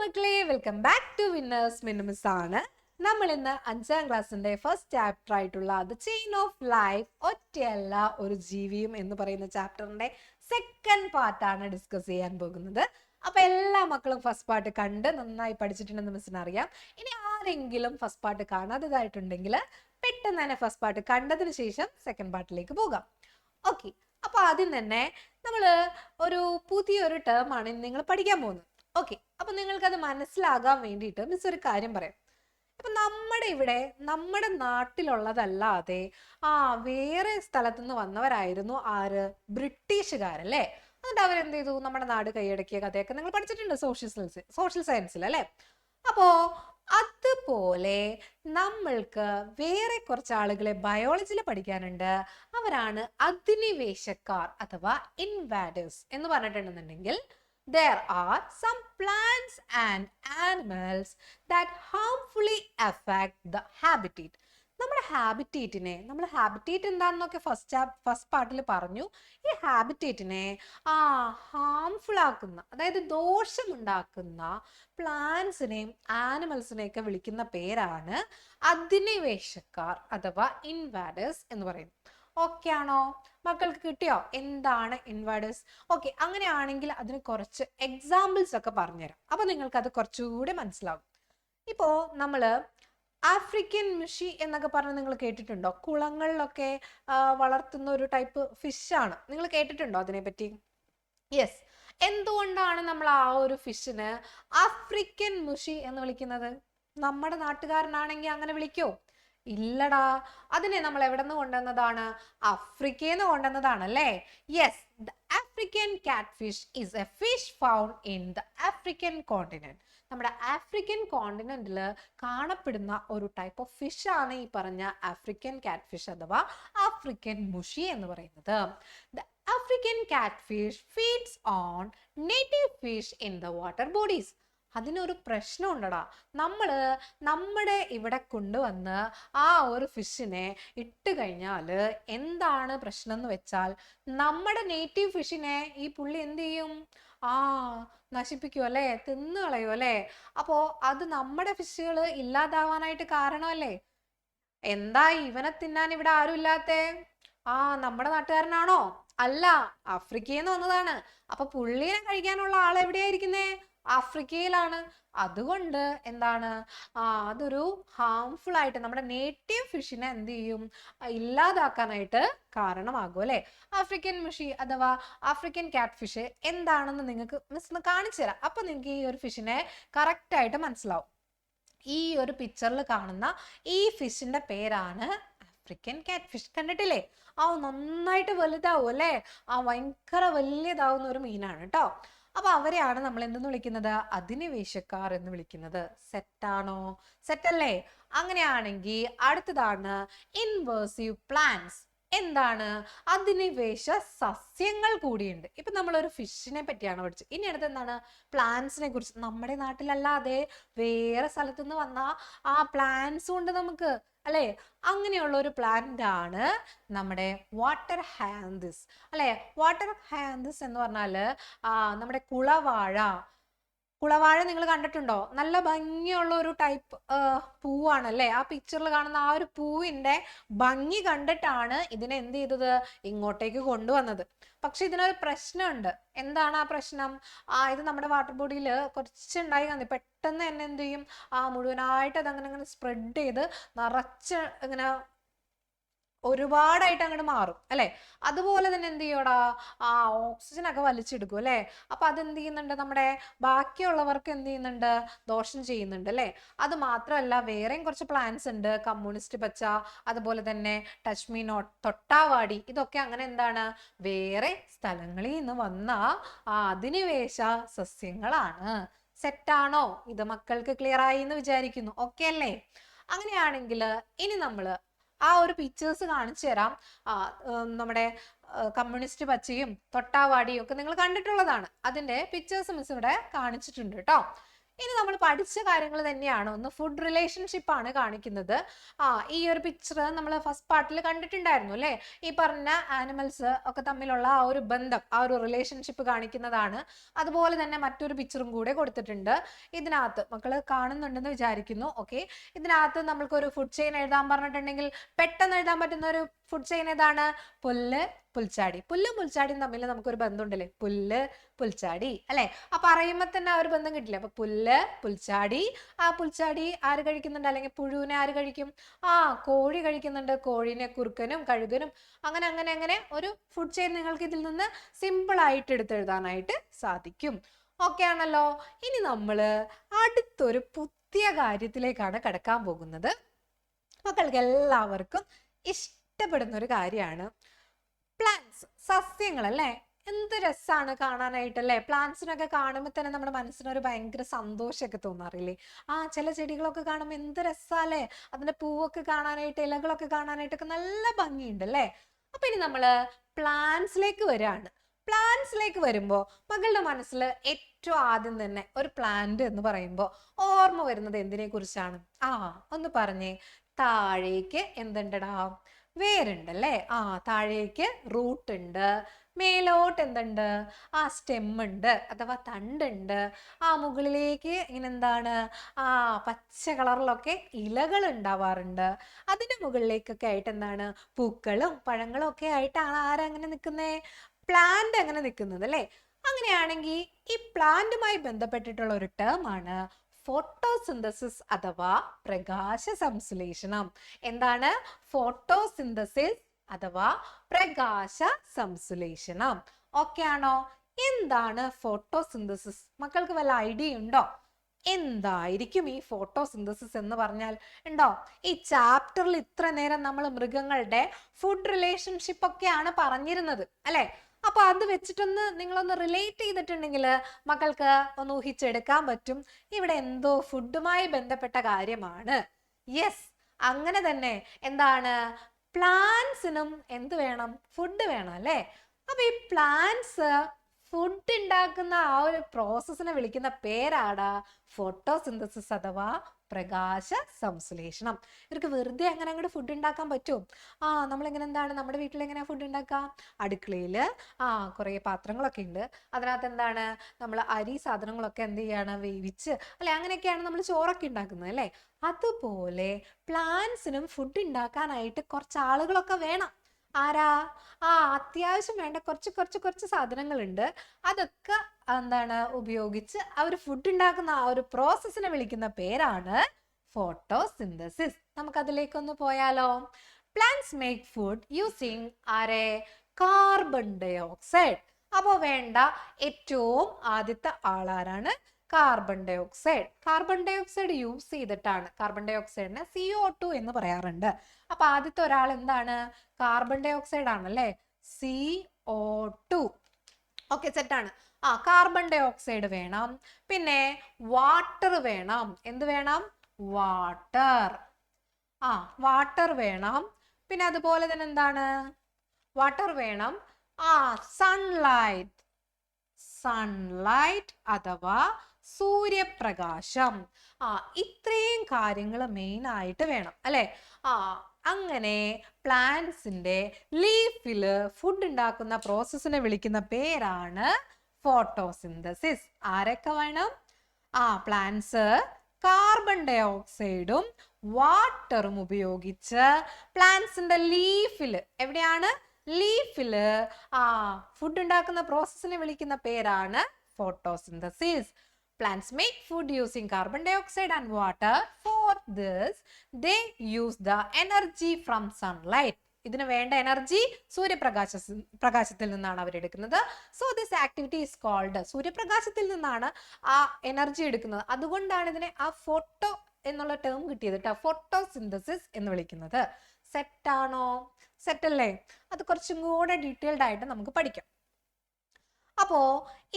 മക്കളെ, welcome back to winners മിനിമസ് ആണ്. നമ്മൾ ഇന്ന് 5ാം ക്ലാസ്സിന്റെ ഫസ്റ്റ് ചാപ്റ്റർ ആയിട്ടുള്ള ദ ചെയിൻ ഓഫ് ലൈഫ്, ഒറ്റയല്ല ഒരു ജീവിയും എന്ന് പറയുന്ന ചാപ്റ്ററിന്റെ സെക്കൻഡ് പാർട്ടാണ് ഡിസ്കസ് ചെയ്യാൻ പോകുന്നത്. അപ്പൊ എല്ലാ മക്കളും ഫസ്റ്റ് പാർട്ട് കണ്ട് നന്നായി പഠിച്ചിട്ടുണ്ടെന്ന് മിസ്സിന് അറിയാം. ഇനി ആരെങ്കിലും ഫസ്റ്റ് പാർട്ട് കാണാത്തതായിട്ടുണ്ടെങ്കിൽ പെട്ടെന്ന് തന്നെ ഫസ്റ്റ് പാർട്ട് കണ്ടതിന് ശേഷം സെക്കൻഡ് പാർട്ടിലേക്ക് പോകാം. ഓക്കെ, അപ്പൊ ആദ്യം തന്നെ നമ്മൾ ഒരു പുതിയൊരു ടേം ആണ് നിങ്ങൾ പഠിക്കാൻ പോകുന്നത്. ഓക്കെ, അപ്പൊ നിങ്ങൾക്ക് അത് മനസ്സിലാകാൻ വേണ്ടിയിട്ട് മിസ് ഒരു കാര്യം പറയാം. ഇപ്പൊ നമ്മുടെ നാട്ടിലുള്ളതല്ലാതെ വേറെ സ്ഥലത്തു നിന്ന് വന്നവരായിരുന്നു ആര്? ബ്രിട്ടീഷുകാരല്ലേ. എന്നിട്ട് അവരെന്ത് ചെയ്തു? നമ്മുടെ നാട് കൈയടക്കിയ കഥയൊക്കെ നിങ്ങൾ പഠിച്ചിട്ടുണ്ട് സോഷ്യൽ സയൻസിൽ അല്ലേ. അപ്പോ അതുപോലെ നമ്മൾക്ക് വേറെ കുറച്ച് ആളുകളെ ബയോളജിയിൽ പഠിക്കാനുണ്ട്. അവരാണ് അധിനിവേശക്കാർ അഥവാ ഇൻവാഡേഴ്സ് എന്ന് പറഞ്ഞിട്ടുണ്ടെന്നുണ്ടെങ്കിൽ there are some plants and animals that harmfully affect the habitat. നമ്മുടെ ഹാബിറ്റേറ്റ് എന്താണെന്നൊക്കെ ഫസ്റ്റ് പാർട്ടിൽ പറഞ്ഞു. ഈ ഹാബിറ്റേറ്റിനെ ഹാംഫുൾ ആക്കുന്ന, അതായത് ദോഷമുണ്ടാക്കുന്ന പ്ലാന്റ്സിനെയും ആനിമൽസിനെയൊക്കെ വിളിക്കുന്ന പേരാണ് അധിനിവേശക്കാർ അഥവാ ഇൻവാഡേഴ്സ് എന്ന് പറയുന്നത്. ഓക്കെ ആണോ? മക്കൾക്ക് കിട്ടിയോ എന്താണ് ഇൻവാഡേഴ്സ്? ഓക്കെ, അങ്ങനെയാണെങ്കിൽ അതിന് കുറച്ച് എക്സാമ്പിൾസ് ഒക്കെ പറഞ്ഞുതരാം. അപ്പൊ നിങ്ങൾക്ക് അത് കുറച്ചുകൂടി മനസ്സിലാവും. ഇപ്പോ നമ്മള് ആഫ്രിക്കൻ മുഷി എന്നൊക്കെ പറഞ്ഞ് നിങ്ങൾ കേട്ടിട്ടുണ്ടോ? കുളങ്ങളിലൊക്കെ വളർത്തുന്ന ഒരു ടൈപ്പ് ഫിഷാണ്. നിങ്ങൾ കേട്ടിട്ടുണ്ടോ അതിനെപ്പറ്റി? യെസ്. എന്തുകൊണ്ടാണ് നമ്മൾ ആ ഒരു ഫിഷിന് ആഫ്രിക്കൻ മുഷി എന്ന് വിളിക്കുന്നത്? നമ്മുടെ നാട്ടുകാരനാണെങ്കിൽ അങ്ങനെ വിളിക്കോ? ഇല്ലടാ, അതിനെ നമ്മൾ എവിടെ നിന്ന് കൊണ്ടുവന്നതാണ്? ആഫ്രിക്കയിൽ നിന്ന് കൊണ്ടുവന്നതാണല്ലേ. Yes, the African catfish is a fish found in the African continent. നമ്മുടെ ആഫ്രിക്കൻ കോണ്ടിനെന്റിൽ കാണപ്പെടുന്ന ഒരു ടൈപ്പ് ഓഫ് ഫിഷ് ആണ് ഈ പറഞ്ഞ ആഫ്രിക്കൻ കാറ്റ്ഫിഷ് അഥവാ ആഫ്രിക്കൻ മുഷി എന്ന് പറയുന്നത്. The African catfish feeds on native fish in the water bodies. അതിനൊരു പ്രശ്നം ഉണ്ടടാ. നമ്മുടെ ഇവിടെ കൊണ്ടുവന്ന് ആ ഒരു ഫിഷിനെ ഇട്ട് കഴിഞ്ഞാൽ എന്താണ് പ്രശ്നം എന്ന് വെച്ചാൽ, നമ്മുടെ നേറ്റീവ് ഫിഷിനെ ഈ പുള്ളി എന്ത് ചെയ്യും? നശിപ്പിക്കും അല്ലേ, തിന്നു കളയും അല്ലേ. അപ്പോ അത് നമ്മുടെ ഫിഷുകൾ ഇല്ലാതാവാനായിട്ട് കാരണമല്ലേ. എന്താ ഇവനെ തിന്നാൻ ഇവിടെ ആരും ഇല്ലാത്തേ? നമ്മുടെ നാട്ടുകാരനാണോ? അല്ല, ആഫ്രിക്കയിൽ നിന്ന് വന്നതാണ്. അപ്പൊ പുള്ളിയെ കഴിക്കാനുള്ള ആൾ എവിടെയായിരിക്കുന്നേ? ആഫ്രിക്കയിലാണ്. അതുകൊണ്ട് എന്താണ് അതൊരു ഹാംഫുൾ ആയിട്ട് നമ്മുടെ നേറ്റീവ് ഫിഷിനെ എന്ത് ചെയ്യും? ഇല്ലാതാക്കാനായിട്ട് കാരണമാകും അല്ലെ. ആഫ്രിക്കൻ മുഷി അഥവാ ആഫ്രിക്കൻ കാറ്റ് ഫിഷ് എന്താണെന്ന് നിങ്ങൾക്ക് മിസ് കാണിച്ചു തരാം. അപ്പൊ നിങ്ങൾക്ക് ഈ ഒരു ഫിഷിനെ കറക്റ്റ് ആയിട്ട് മനസ്സിലാവും. ഈ ഒരു പിക്ചറിൽ കാണുന്ന ഈ ഫിഷിന്റെ പേരാണ് ആഫ്രിക്കൻ കാറ്റ് ഫിഷ്. കണ്ടിട്ടില്ലേ? നന്നായിട്ട് വലുതാവും അല്ലേ. ഭയങ്കര വലിയതാവുന്ന ഒരു മീനാണ് കേട്ടോ. അപ്പൊ അവരെയാണ് നമ്മൾ എന്തെന്ന് വിളിക്കുന്നത്? അധിനിവേശക്കാർ എന്ന് വിളിക്കുന്നത്. സെറ്റാണോ? സെറ്റല്ലേ? അങ്ങനെയാണെങ്കിൽ അടുത്തതാണ് ഇൻവേഴ്സീവ് പ്ലാന്റ്സ്. എന്താണ്? അധിനിവേശ സസ്യങ്ങൾ കൂടിയുണ്ട്. ഇപ്പൊ നമ്മളൊരു ഫിഷിനെ പറ്റിയാണ് പഠിച്ചത്. ഇനി അടുത്ത് എന്താണ്? പ്ലാന്റ്സിനെ കുറിച്ച്. നമ്മുടെ നാട്ടിലല്ലാതെ വേറെ സ്ഥലത്തുനിന്ന് വന്ന പ്ലാന്റ്സും ഉണ്ട് നമുക്ക് അല്ലെ. അങ്ങനെയുള്ള ഒരു പ്ലാന്റ് ആണ് നമ്മുടെ വാട്ടർ ഹാന്തിസ് അല്ലെ. വാട്ടർ ഹാന്തിസ് എന്ന് പറഞ്ഞാല് നമ്മുടെ കുളവാഴ നിങ്ങൾ കണ്ടിട്ടുണ്ടോ? നല്ല ഭംഗിയുള്ള ഒരു ടൈപ്പ് പൂവാണല്ലേ. ആ പിക്ചറിൽ കാണുന്ന ആ ഒരു പൂവിന്റെ ഭംഗി കണ്ടിട്ടാണ് ഇതിനെ എന്ത് ചെയ്തത്? ഇങ്ങോട്ടേക്ക് കൊണ്ടുവന്നത്. പക്ഷെ ഇതിനൊരു പ്രശ്നമുണ്ട്. എന്താണ് ആ പ്രശ്നം? ഇത് നമ്മുടെ വാട്ടർ ബോഡിയിൽ കുറച്ചുണ്ടായി കാണും. പെട്ടെന്ന് തന്നെ എന്ത് ചെയ്യും? മുഴുവനായിട്ട് അതങ്ങനെ സ്പ്രെഡ് ചെയ്ത് നിറച്ച് ഇങ്ങനെ ഒരുപാടായിട്ട് അങ്ങോട്ട് മാറും അല്ലെ. അതുപോലെ തന്നെ എന്ത് ചെയ്യോടാ? ഓക്സിജൻ ഒക്കെ വലിച്ചെടുക്കും അല്ലെ. അപ്പൊ അതെന്ത് ചെയ്യുന്നുണ്ട്? നമ്മുടെ ബാക്കിയുള്ളവർക്ക് എന്ത് ചെയ്യുന്നുണ്ട്? ദോഷം ചെയ്യുന്നുണ്ട് അല്ലെ. അത് മാത്രമല്ല, വേറെയും കുറച്ച് പ്ലാന്റ്സ് ഉണ്ട്. കമ്മ്യൂണിസ്റ്റ് പച്ച, അതുപോലെ തന്നെ ടച്ച് മീ നോട്ട്, തൊട്ടാവാടി. ഇതൊക്കെ അങ്ങനെ എന്താണ്? വേറെ സ്ഥലങ്ങളിൽ നിന്ന് വന്ന അധിനിവേശ സസ്യങ്ങളാണ്. സെറ്റാണോ? ഇത് മക്കൾക്ക് ക്ലിയർ ആയി എന്ന് വിചാരിക്കുന്നു. ഓക്കെ അല്ലേ? അങ്ങനെയാണെങ്കിൽ ഇനി നമ്മള് ഒരു പിക്ചേഴ്സ് കാണിച്ചു തരാം. നമ്മുടെ കമ്മ്യൂണിസ്റ്റ് പച്ചയും തൊട്ടാവാടിയും ഒക്കെ നിങ്ങൾ കണ്ടിട്ടുള്ളതാണ്. അതിന്റെ പിക്ചേഴ്സ് മിസ് ഇവിടെ കാണിച്ചിട്ടുണ്ട് കേട്ടോ. ഇനി നമ്മൾ പഠിച്ച കാര്യങ്ങൾ തന്നെയാണ്. ഒന്ന് ഫുഡ് റിലേഷൻഷിപ്പ് ആണ് കാണിക്കുന്നത്. ഈ ഒരു പിക്ചർ നമ്മൾ ഫസ്റ്റ് പാർട്ടിൽ കണ്ടിട്ടുണ്ടായിരുന്നു അല്ലേ? ഈ പറഞ്ഞ ആനിമൽസ് ഒക്കെ തമ്മിലുള്ള ആ ഒരു ബന്ധം, ആ ഒരു റിലേഷൻഷിപ്പ് കാണിക്കുന്നതാണ്. അതുപോലെ തന്നെ മറ്റൊരു പിക്ചറും കൂടെ കൊടുത്തിട്ടുണ്ട്. ഇതിനകത്ത് മക്കള് കാണുന്നുണ്ടെന്ന് വിചാരിക്കുന്നു. ഓക്കെ, ഇതിനകത്ത് നമ്മൾക്കൊരു ഫുഡ് ചെയിൻ എഴുതാൻ പറഞ്ഞിട്ടുണ്ടെങ്കിൽ പെട്ടെന്ന് എഴുതാൻ പറ്റുന്ന ഒരു ഫുഡ് ചെയിൻ ഏതാണ്? പുല്ല്, പുൽച്ചാടി. പുല്ലും പുൽച്ചാടിയും തമ്മിൽ നമുക്കൊരു ബന്ധമുണ്ടല്ലേ? പുല്ല്, പുൽച്ചാടി അല്ലെ? അപ്പൊ അറിയുമ്പോ തന്നെ ആ ഒരു ബന്ധം കിട്ടില്ല. അപ്പൊ പുല്ല്, പുൽച്ചാടി. ആ പുൽച്ചാടി ആര് കഴിക്കുന്നുണ്ട്? അല്ലെങ്കിൽ പുഴുവിനെ ആര് കഴിക്കും? കോഴി കഴിക്കുന്നുണ്ട്. കോഴീനെ കുറുക്കനും കഴുകനും അങ്ങനെ അങ്ങനെ അങ്ങനെ ഒരു ഫുഡ് ചെയിൻ നിങ്ങൾക്ക് ഇതിൽ നിന്ന് സിമ്പിൾ ആയിട്ട് എടുത്തെഴുതാനായിട്ട് സാധിക്കും. ഓക്കെ ആണല്ലോ. ഇനി നമ്മള് അടുത്തൊരു പുതിയ കാര്യത്തിലേക്കാണ് കടക്കാൻ പോകുന്നത്. മക്കൾക്ക് എല്ലാവർക്കും ഇഷ്ടപ്പെടുന്ന ഒരു കാര്യമാണ് പ്ലാന്റ്സ്, സസ്യങ്ങൾ അല്ലേ? എന്ത് രസമാണ് കാണാനായിട്ടല്ലേ? പ്ലാന്റ്സിനൊക്കെ കാണുമ്പോൾ തന്നെ നമ്മുടെ മനസ്സിനൊരു ഭയങ്കര സന്തോഷമൊക്കെ തോന്നാറില്ലേ? ചില ചെടികളൊക്കെ കാണുമ്പോൾ എന്ത് രസാല്ലേ? അതിന്റെ പൂവൊക്കെ കാണാനായിട്ട്, ഇലകളൊക്കെ കാണാനായിട്ടൊക്കെ നല്ല ഭംഗിയുണ്ട് അല്ലേ? അപ്പൊ ഇനി നമ്മള് പ്ലാന്റ്സിലേക്ക് വരികയാണ്. പ്ലാന്റ്സിലേക്ക് വരുമ്പോ മകളുടെ മനസ്സിൽ ഏറ്റവും ആദ്യം തന്നെ ഒരു പ്ലാന്റ് എന്ന് പറയുമ്പോൾ ഓർമ്മ വരുന്നത് എന്തിനെ കുറിച്ചാണ്? ഒന്ന് പറഞ്ഞേ. താഴേക്ക് എന്തുണ്ടടാ? വേരുണ്ടല്ലേ? താഴേക്ക് റൂട്ട് ഉണ്ട്. മേലോട്ട് എന്തുണ്ട്? സ്റ്റെം ഉണ്ട് അഥവാ തണ്ടുണ്ട്. മുകളിലേക്ക് ഇങ്ങനെ എന്താണ്? പച്ച കളറിലൊക്കെ ഇലകൾ ഉണ്ടാവാറുണ്ട്. അതിന്റെ മുകളിലേക്കൊക്കെ ആയിട്ട് എന്താണ്? പൂക്കളും പഴങ്ങളും ഒക്കെ ആയിട്ടാണ് ആരങ്ങനെ നിൽക്കുന്നേ? പ്ലാന്റ് അങ്ങനെ നിൽക്കുന്നത് അല്ലേ? അങ്ങനെയാണെങ്കിൽ ഈ പ്ലാന്റുമായി ബന്ധപ്പെട്ടിട്ടുള്ള ഒരു ടേം ആണ് ഫോട്ടോസിന്തസിസ് അഥവാ പ്രകാശ സംശ്ലേഷണം. എന്താണ്? ഫോട്ടോസിന്തസിസ് അഥവാ പ്രകാശ സംശ്ലേഷണം. ഓക്കെ ആണോ? എന്താണ് ഫോട്ടോസിന്തസിസ്? മക്കൾക്ക് വല്ല ഐഡിയ ഉണ്ടോ? എന്തായിരിക്കും ഈ ഫോട്ടോസിന്തസിസ് എന്ന് പറഞ്ഞാൽ? ഉണ്ടോ? ഈ ചാപ്റ്ററിൽ ഇത്ര നേരം നമ്മൾ മൃഗങ്ങളുടെ ഫുഡ് റിലേഷൻഷിപ്പ് ഒക്കെയാണ് പറഞ്ഞിരുന്നത് അല്ലെ? അപ്പൊ അത് വെച്ചിട്ടൊന്ന് നിങ്ങളൊന്ന് റിലേറ്റ് ചെയ്തിട്ടുണ്ടെങ്കിൽ മക്കൾക്ക് ഒന്ന് ഊഹിച്ചെടുക്കാൻ പറ്റും ഇവിടെ എന്തോ ഫുഡുമായി ബന്ധപ്പെട്ട കാര്യമാണ്. യെസ്, അങ്ങനെ തന്നെ. എന്താണ്? പ്ലാന്റ്സിനും എന്ത് വേണം? ഫുഡ് വേണം അല്ലേ? അപ്പൊ ഈ പ്ലാന്റ്സ് ഫുഡ് ഉണ്ടാക്കുന്ന ആ ഒരു പ്രോസസ്സിനെ വിളിക്കുന്ന പേരാണ് ഫോട്ടോസിന്തസിസ് അഥവാ പ്രകാശ സംശ്ലേഷണം. ഇവർക്ക് വെറുതെ അങ്ങനെ അങ്ങോട്ട് ഫുഡ് ഉണ്ടാക്കാൻ പറ്റുമോ? നമ്മളിങ്ങനെ എന്താണ് നമ്മുടെ വീട്ടിൽ എങ്ങനെയാ ഫുഡ് ഉണ്ടാക്കാം? അടുക്കളയിൽ കുറേ പാത്രങ്ങളൊക്കെ ഉണ്ട്. അതിനകത്ത് എന്താണ്? നമ്മൾ അരി സാധനങ്ങളൊക്കെ എന്ത് ചെയ്യാണ്? വേവിച്ച് അല്ലെ? അങ്ങനെയൊക്കെയാണ് നമ്മൾ ചോറൊക്കെ ഉണ്ടാക്കുന്നത് അല്ലേ? അതുപോലെ പ്ലാന്റ്സിനും ഫുഡ് ഉണ്ടാക്കാനായിട്ട് കുറച്ച് ആളുകളൊക്കെ വേണം. ആരാ? അത്യാവശ്യം വേണ്ട കുറച്ച് സാധനങ്ങളുണ്ട്. അതൊക്കെ എന്താണ് ഉപയോഗിച്ച് അവർ ഫുഡ് ഉണ്ടാക്കുന്ന ആ ഒരു പ്രോസസ്സിനെ വിളിക്കുന്ന പേരാണ് ഫോട്ടോസിന്തസിസ്. നമുക്ക് അതിലേക്കൊന്ന് പോയാലോ? Plants make food using carbon dioxide. അപ്പോ വേണ്ട ഏറ്റവും ആദ്യത്തെ ആളാരാണ്? Carbon dioxide. Carbon dioxide use ചെയ്തിട്ടാണ്, കാർബൺ ഡയോക്സൈഡിനെ CO2 എന്ന് പറയാറുണ്ട്. അപ്പൊ ആദ്യത്തെ ഒരാൾ എന്താണ്? കാർബൺ ഡയോക്സൈഡ് ആണല്ലേ? CO2. ഓക്കെ, സെറ്റാണ്. കാർബൺ ഡയോക്സൈഡ് വേണം. പിന്നെ വാട്ടർ വേണം. എന്ത് വേണം? വാട്ടർ. വാട്ടർ വേണം. പിന്നെ അതുപോലെ തന്നെ എന്താണ്? വാട്ടർ വേണം. സൺലൈറ്റ്. സൺലൈറ്റ് അഥവാ സൂര്യപ്രകാശം. ഇത്രയും കാര്യങ്ങൾ മെയിൻ ആയിട്ട് വേണം അല്ലെ? അങ്ങനെ പ്ലാന്റ്സിന്റെ ലീഫില് ഫുഡ് ഉണ്ടാക്കുന്ന പ്രോസസ്സിനെ വിളിക്കുന്ന പേരാണ് ഫോട്ടോസിന്തസിസ്. ആരൊക്കെ വേണം? പ്ലാന്റ്സ് കാർബൺ ഡയോക്സൈഡും വാട്ടറും ഉപയോഗിച്ച് പ്ലാന്റ്സിന്റെ ലീഫില്, എവിടെയാണ്? ലീഫില് ഫുഡ് ഉണ്ടാക്കുന്ന പ്രോസസ്സിനെ വിളിക്കുന്ന പേരാണ് photosynthesis. Plants make food using carbon dioxide and water. For this, they use the energy from sunlight. ഇതിന് വേണ്ട എനർജി പ്രകാശത്തിൽ നിന്നാണ് അവർ എടുക്കുന്നത്. So this activity is called, സൂര്യപ്രകാശത്തിൽ നിന്നാണ് ആ എനർജി എടുക്കുന്നത്. അതുകൊണ്ടാണ് ഇതിനെ ഫോട്ടോ എന്നുള്ള ടേം കിട്ടിയത് കേട്ടോ, ഫോട്ടോസിന്തസിസ് എന്ന് വിളിക്കുന്നത്. സെറ്റ് ആണോ? സെറ്റ് അല്ലേ? അത് കുറച്ചും കൂടെ ഡീറ്റെയിൽഡ് ആയിട്ട് നമുക്ക് പഠിക്കാം. അപ്പോ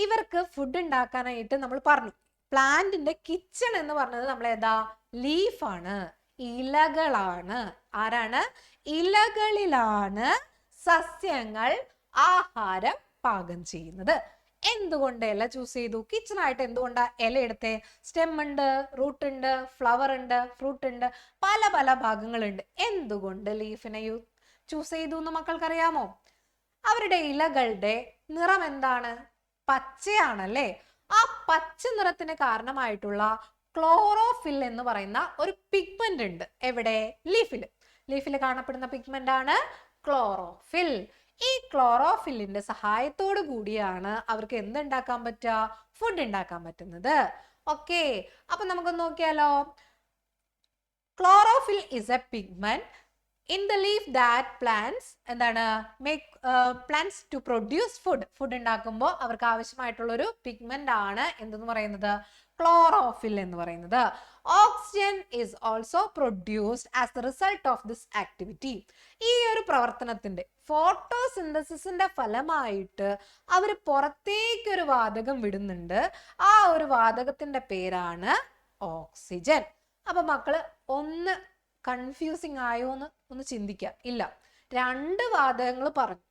ഇവർക്ക് ഫുഡ് ഉണ്ടാക്കാനായിട്ട് നമ്മൾ പറഞ്ഞു പ്ലാന്റിന്റെ കിച്ചൺ എന്ന് പറഞ്ഞത് നമ്മൾ ഏതാ? ലീഫാണ്, ഇലകളാണ്. ആരാണ്? ഇലകളിലാണ് സസ്യങ്ങൾ ആഹാരം പാകം ചെയ്യുന്നത്. എന്തുകൊണ്ട് ഇല ചൂസ് ചെയ്തു? കിച്ചൺ ആയിട്ട് എന്തുകൊണ്ടാ ഇല എടുത്തേ? സ്റ്റെം ഉണ്ട്, റൂട്ട് ഉണ്ട്, ഫ്ലവർ ഉണ്ട്, ഫ്രൂട്ട് ഉണ്ട്, പല പല ഭാഗങ്ങളുണ്ട്. എന്തുകൊണ്ട് ലീഫിനെ ചൂസ് ചെയ്തു എന്ന് മക്കൾക്കറിയാമോ? അവരുടെ ഇലകളുടെ നിറം എന്താണ്? പച്ചയാണല്ലേ. ആ പച്ച നിറത്തിന് കാരണമായിട്ടുള്ള ക്ലോറോഫിൽ എന്ന് പറയുന്ന ഒരു പിഗ്മെന്റ് ഉണ്ട്. എവിടെ? ലീഫിൽ കാണപ്പെടുന്ന പിഗ്മെന്റ് ആണ് ക്ലോറോഫിൽ. ഈ ക്ലോറോഫില്ലിന്റെ സഹായത്തോടു കൂടിയാണ് അവർക്ക് എന്തുണ്ടാക്കാൻ പറ്റുക? ഫുഡ് ഉണ്ടാക്കാൻ പറ്റുന്നത്. ഓക്കെ, അപ്പൊ നമുക്കൊന്ന് നോക്കിയാലോ. Chlorophyll is A pigment in the leaf that plants എന്താണ് make plants to produce food ഉണ്ടാക്കുമ്പോൾ അവർക്ക് ആവശ്യമായിട്ടുള്ള ഒരു പിഗ്മെന്റ് ആണ് എന്തെന്ന് പറയുന്നത്? ക്ലോറോഫിൽ എന്ന് പറയുന്നത്. Oxygen is also produced as the result of this activity. ഈ ഒരു പ്രവർത്തനത്തിന്റെ ഫോട്ടോസിന്തസിന്റെ ഫലമായിട്ട് അവർ പുറത്തേക്ക് ഒരു വാതകം വിടുന്നുണ്ട്. ആ ഒരു വാതകത്തിന്റെ പേരാണ് ഓക്സിജൻ. അപ്പൊ മക്കള് ഒന്ന് കൺഫ്യൂസിങ് ആയോ എന്ന് ഒന്ന് ചിന്തിക്കുക. ഇല്ല, 2 വാതകങ്ങൾ പറഞ്ഞു.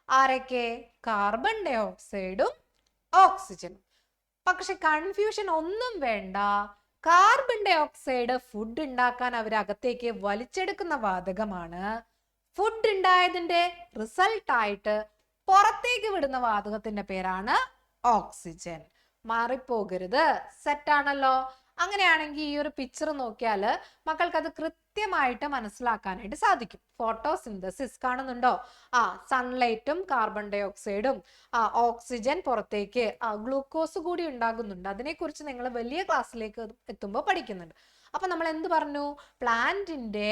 ആരൊക്കെ? കാർബൺ ഡൈ ഓക്സൈഡും ഓക്സിജനും. പക്ഷെ കൺഫ്യൂഷൻ ഒന്നും വേണ്ട. കാർബൺ ഡൈ ഓക്സൈഡ് ഫുഡ് ഉണ്ടാക്കാൻ അവരകത്തേക്ക് വലിച്ചെടുക്കുന്ന വാതകമാണ്. ഫുഡ് ഉണ്ടായതിന്റെ റിസൾട്ട് ആയിട്ട് പുറത്തേക്ക് വിടുന്ന വാതകത്തിന്റെ പേരാണ് ഓക്സിജൻ. മാറിപ്പോകരുത്. സെറ്റ് ആണല്ലോ. അങ്ങനെയാണെങ്കിൽ ഈ ഒരു പിക്ചർ നോക്കിയാൽ മക്കൾക്ക് അത് കൃത്യമായിട്ട് മനസ്സിലാക്കാനായിട്ട് സാധിക്കും. ഫോട്ടോസിന്തസിസ് കാണുന്നുണ്ടോ? സൺലൈറ്റും കാർബൺ ഡൈ ഓക്സൈഡും ഓക്സിജൻ പുറത്തേക്ക് ഗ്ലൂക്കോസ് കൂടി ഉണ്ടാകുന്നുണ്ട്. അതിനെക്കുറിച്ച് നിങ്ങൾ വലിയ ക്ലാസ്സിലേക്ക് എത്തുമ്പോൾ പഠിക്കുന്നുണ്ട്. അപ്പൊ നമ്മൾ എന്ത് പറഞ്ഞു? പ്ലാന്റിന്റെ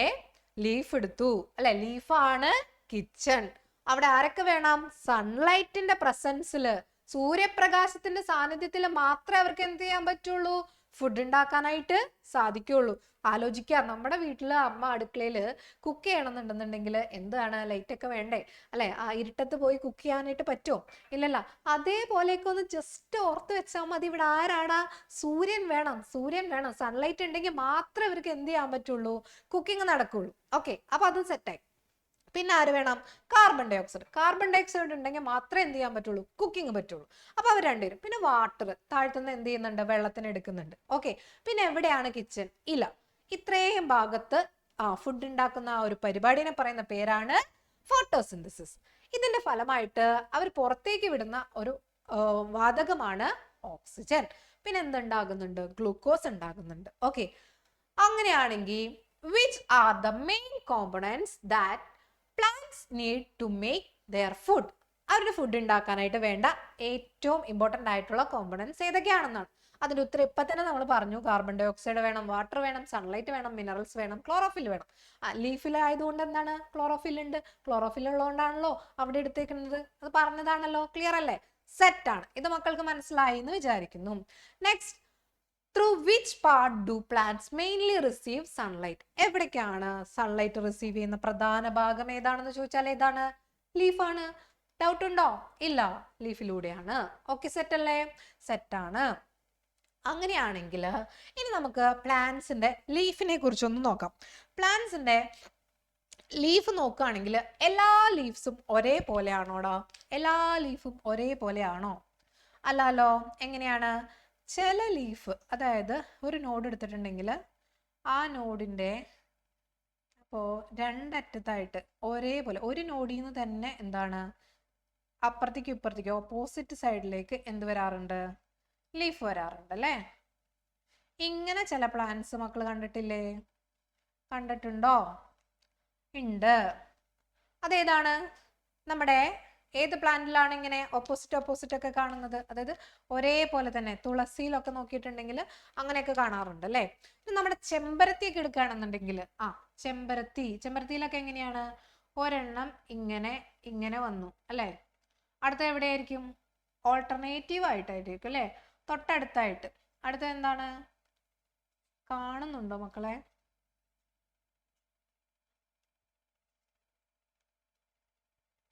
ലീഫ് എടുത്തു അല്ലെ. ലീഫാണ് കിച്ചൺ. അവിടെ ആരൊക്കെ വേണം? സൺലൈറ്റിന്റെ പ്രസൻസില്, സൂര്യപ്രകാശത്തിന്റെ സാന്നിധ്യത്തിൽ മാത്രമേ അവർക്ക് എന്ത് ചെയ്യാൻ പറ്റുള്ളൂ? ഫുഡ് ഉണ്ടാക്കാനായിട്ട് സാധിക്കുള്ളൂ. ആലോചിക്കുക, നമ്മുടെ വീട്ടില് അമ്മ അടുക്കളയില് കുക്ക് ചെയ്യണമെന്നുണ്ടെന്നുണ്ടെങ്കിൽ എന്താണ്? ലൈറ്റ് ഒക്കെ വേണ്ടേ അല്ലെ? ഇരുട്ടത്ത് പോയി കുക്ക് ചെയ്യാനായിട്ട് പറ്റുമോ? ഇല്ലല്ല. അതേപോലെയൊക്കെ ഒന്ന് ജസ്റ്റ് ഓർത്ത് വെച്ചാൽ മതി. ഇവിടെ ആരാടാ? സൂര്യൻ വേണം. സൺലൈറ്റ് ഉണ്ടെങ്കിൽ മാത്രമേ ഇവർക്ക് എന്ത് ചെയ്യാൻ പറ്റുള്ളൂ? കുക്കിംഗ് നടക്കുള്ളൂ. ഓക്കെ, അപ്പൊ അത് സെറ്റായി. പിന്നെ ആര് വേണം? കാർബൺ ഡൈ ഓക്സൈഡ് ഉണ്ടെങ്കിൽ മാത്രമേ എന്ത് ചെയ്യാൻ പറ്റുള്ളൂ? കുക്കിംഗ് പറ്റുള്ളൂ. അപ്പൊ അവർ രണ്ടുപേരും. പിന്നെ വാട്ടർ താഴ്ത്തുന്ന എന്ത് ചെയ്യുന്നുണ്ട്? വെള്ളത്തിന് എടുക്കുന്നുണ്ട്. ഓക്കെ, പിന്നെ എവിടെയാണ് കിച്ചൺ? ഇല. ഇത്രയും ഭാഗത്ത് ഫുഡ് ഉണ്ടാക്കുന്ന ആ ഒരു പരിപാടിനെ പറയുന്ന പേരാണ് ഫോട്ടോസിന്തസിസ്. ഇതിന്റെ ഫലമായിട്ട് അവർ പുറത്തേക്ക് വിടുന്ന ഒരു വാതകമാണ് ഓക്സിജൻ. പിന്നെ എന്തുണ്ടാകുന്നുണ്ട്? ഗ്ലൂക്കോസ് ഉണ്ടാകുന്നുണ്ട്. ഓക്കെ, അങ്ങനെയാണെങ്കിൽ which are the main components that plants need to make their food? അവരുടെ ഫുഡ് ഉണ്ടാക്കാനായിട്ട് വേണ്ട ഏറ്റവും ഇമ്പോർട്ടൻ്റ് ആയിട്ടുള്ള കോമ്പണൻസ് ഏതൊക്കെയാണെന്നാണ്. അതിന്റെ ഉത്തരം ഇപ്പൊ തന്നെ നമ്മൾ പറഞ്ഞു. കാർബൺ ഡൈ ഓക്സൈഡ് വേണം, വാട്ടർ വേണം, സൺലൈറ്റ് വേണം, മിനറൽസ് വേണം, ക്ലോറോഫിൽ വേണം. ലീഫിലായതുകൊണ്ട് എന്താണ്? ക്ലോറോഫിൽ ഉണ്ട്. ക്ലോറോഫിൽ ഉള്ളതുകൊണ്ടാണല്ലോ അവിടെ എടുത്തേക്കുന്നത്. അത് പറഞ്ഞതാണല്ലോ. ക്ലിയർ അല്ലേ? സെറ്റ് ആണ്. ഇത് മക്കൾക്ക് മനസ്സിലായി എന്ന് വിചാരിക്കുന്നു. Next, through which part do plants mainly receive sunlight? എവിടേക്കാണ് സൺലൈറ്റ് റിസീവ് ചെയ്യുന്ന പ്രധാന ഭാഗം? ഏതാണെന്ന് ചോദിച്ചാൽ ഏതാണ്? ലീഫാണ്. ഡൗട്ട് ഉണ്ടോ? ഇല്ല, ലീഫിലൂടെയാണ്. ഓക്കെ, സെറ്റ് അല്ലേ? സെറ്റാണ്. അങ്ങനെയാണെങ്കിൽ ഇനി നമുക്ക് പ്ലാന്റ്സിന്റെ ലീഫിനെ കുറിച്ചൊന്ന് നോക്കാം. പ്ലാന്റ്സിന്റെ ലീഫ് നോക്കുകയാണെങ്കിൽ എല്ലാ ലീഫ്സും ഒരേപോലെയാണോടാ? എല്ലാ ലീഫും ഒരേപോലെയാണോ? അല്ലല്ലോ. എങ്ങനെയാണ്? ചില ലീഫ്, അതായത് ഒരു നോഡ് എടുത്തിട്ടുണ്ടെങ്കിൽ ആ നോഡിന്റെ അപ്പോൾ രണ്ടറ്റത്തായിട്ട് ഒരേപോലെ ഒരു നോഡിൽ നിന്ന് തന്നെ എന്താണ് അപ്പുറത്തേക്കും ഇപ്പുറത്തേക്കും ഓപ്പോസിറ്റ് സൈഡിലേക്ക് എന്ത് വരാറുണ്ട്? ലീഫ് വരാറുണ്ട് അല്ലേ? ഇങ്ങനെ ചില പ്ലാന്റ്സ് മക്കൾ കണ്ടിട്ടില്ലേ? കണ്ടിട്ടുണ്ടോ? ഉണ്ട്. അതേതാണ്? നമ്മുടെ ഏത് പ്ലാന്റിലാണ് ഇങ്ങനെ ഓപ്പോസിറ്റ് ഒക്കെ കാണുന്നത്? അതായത് ഒരേപോലെ തന്നെ തുളസിയിലൊക്കെ നോക്കിയിട്ടുണ്ടെങ്കിൽ അങ്ങനെയൊക്കെ കാണാറുണ്ട് അല്ലേ? നമ്മുടെ ചെമ്പരത്തിയൊക്കെ എടുക്കുകയാണെന്നുണ്ടെങ്കിൽ ചെമ്പരത്തിയിലൊക്കെ എങ്ങനെയാണ്? ഒരെണ്ണം ഇങ്ങനെ വന്നു അല്ലേ? അടുത്ത എവിടെയായിരിക്കും? ഓൾട്ടർനേറ്റീവ് ആയിട്ടായിരിക്കും അല്ലേ? തൊട്ടടുത്തായിട്ട്. അടുത്ത എന്താണ്? കാണുന്നുണ്ടോ മക്കളെ?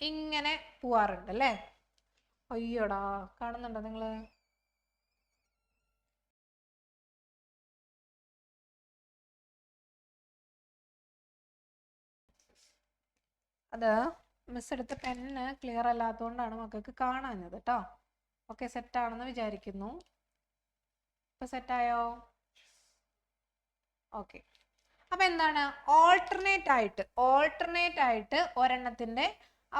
ഇങ്ങനെ പോവാറുണ്ട് അല്ലേ? അയ്യോടാ, കാണുന്നുണ്ടോ നിങ്ങള്? അത് മിസ് എടുത്ത പെന്ന് ക്ലിയർ അല്ലാത്തതുകൊണ്ടാണ് മക്കൾക്ക് കാണാഞ്ഞത് കേട്ടോ. ഓക്കെ, സെറ്റ് ആണെന്ന് വിചാരിക്കുന്നു. ഇപ്പൊ സെറ്റായോ? ഓക്കെ. അപ്പൊ എന്താണ്, ഓൾട്ടർനേറ്റ് ആയിട്ട് ഒരെണ്ണത്തിന്റെ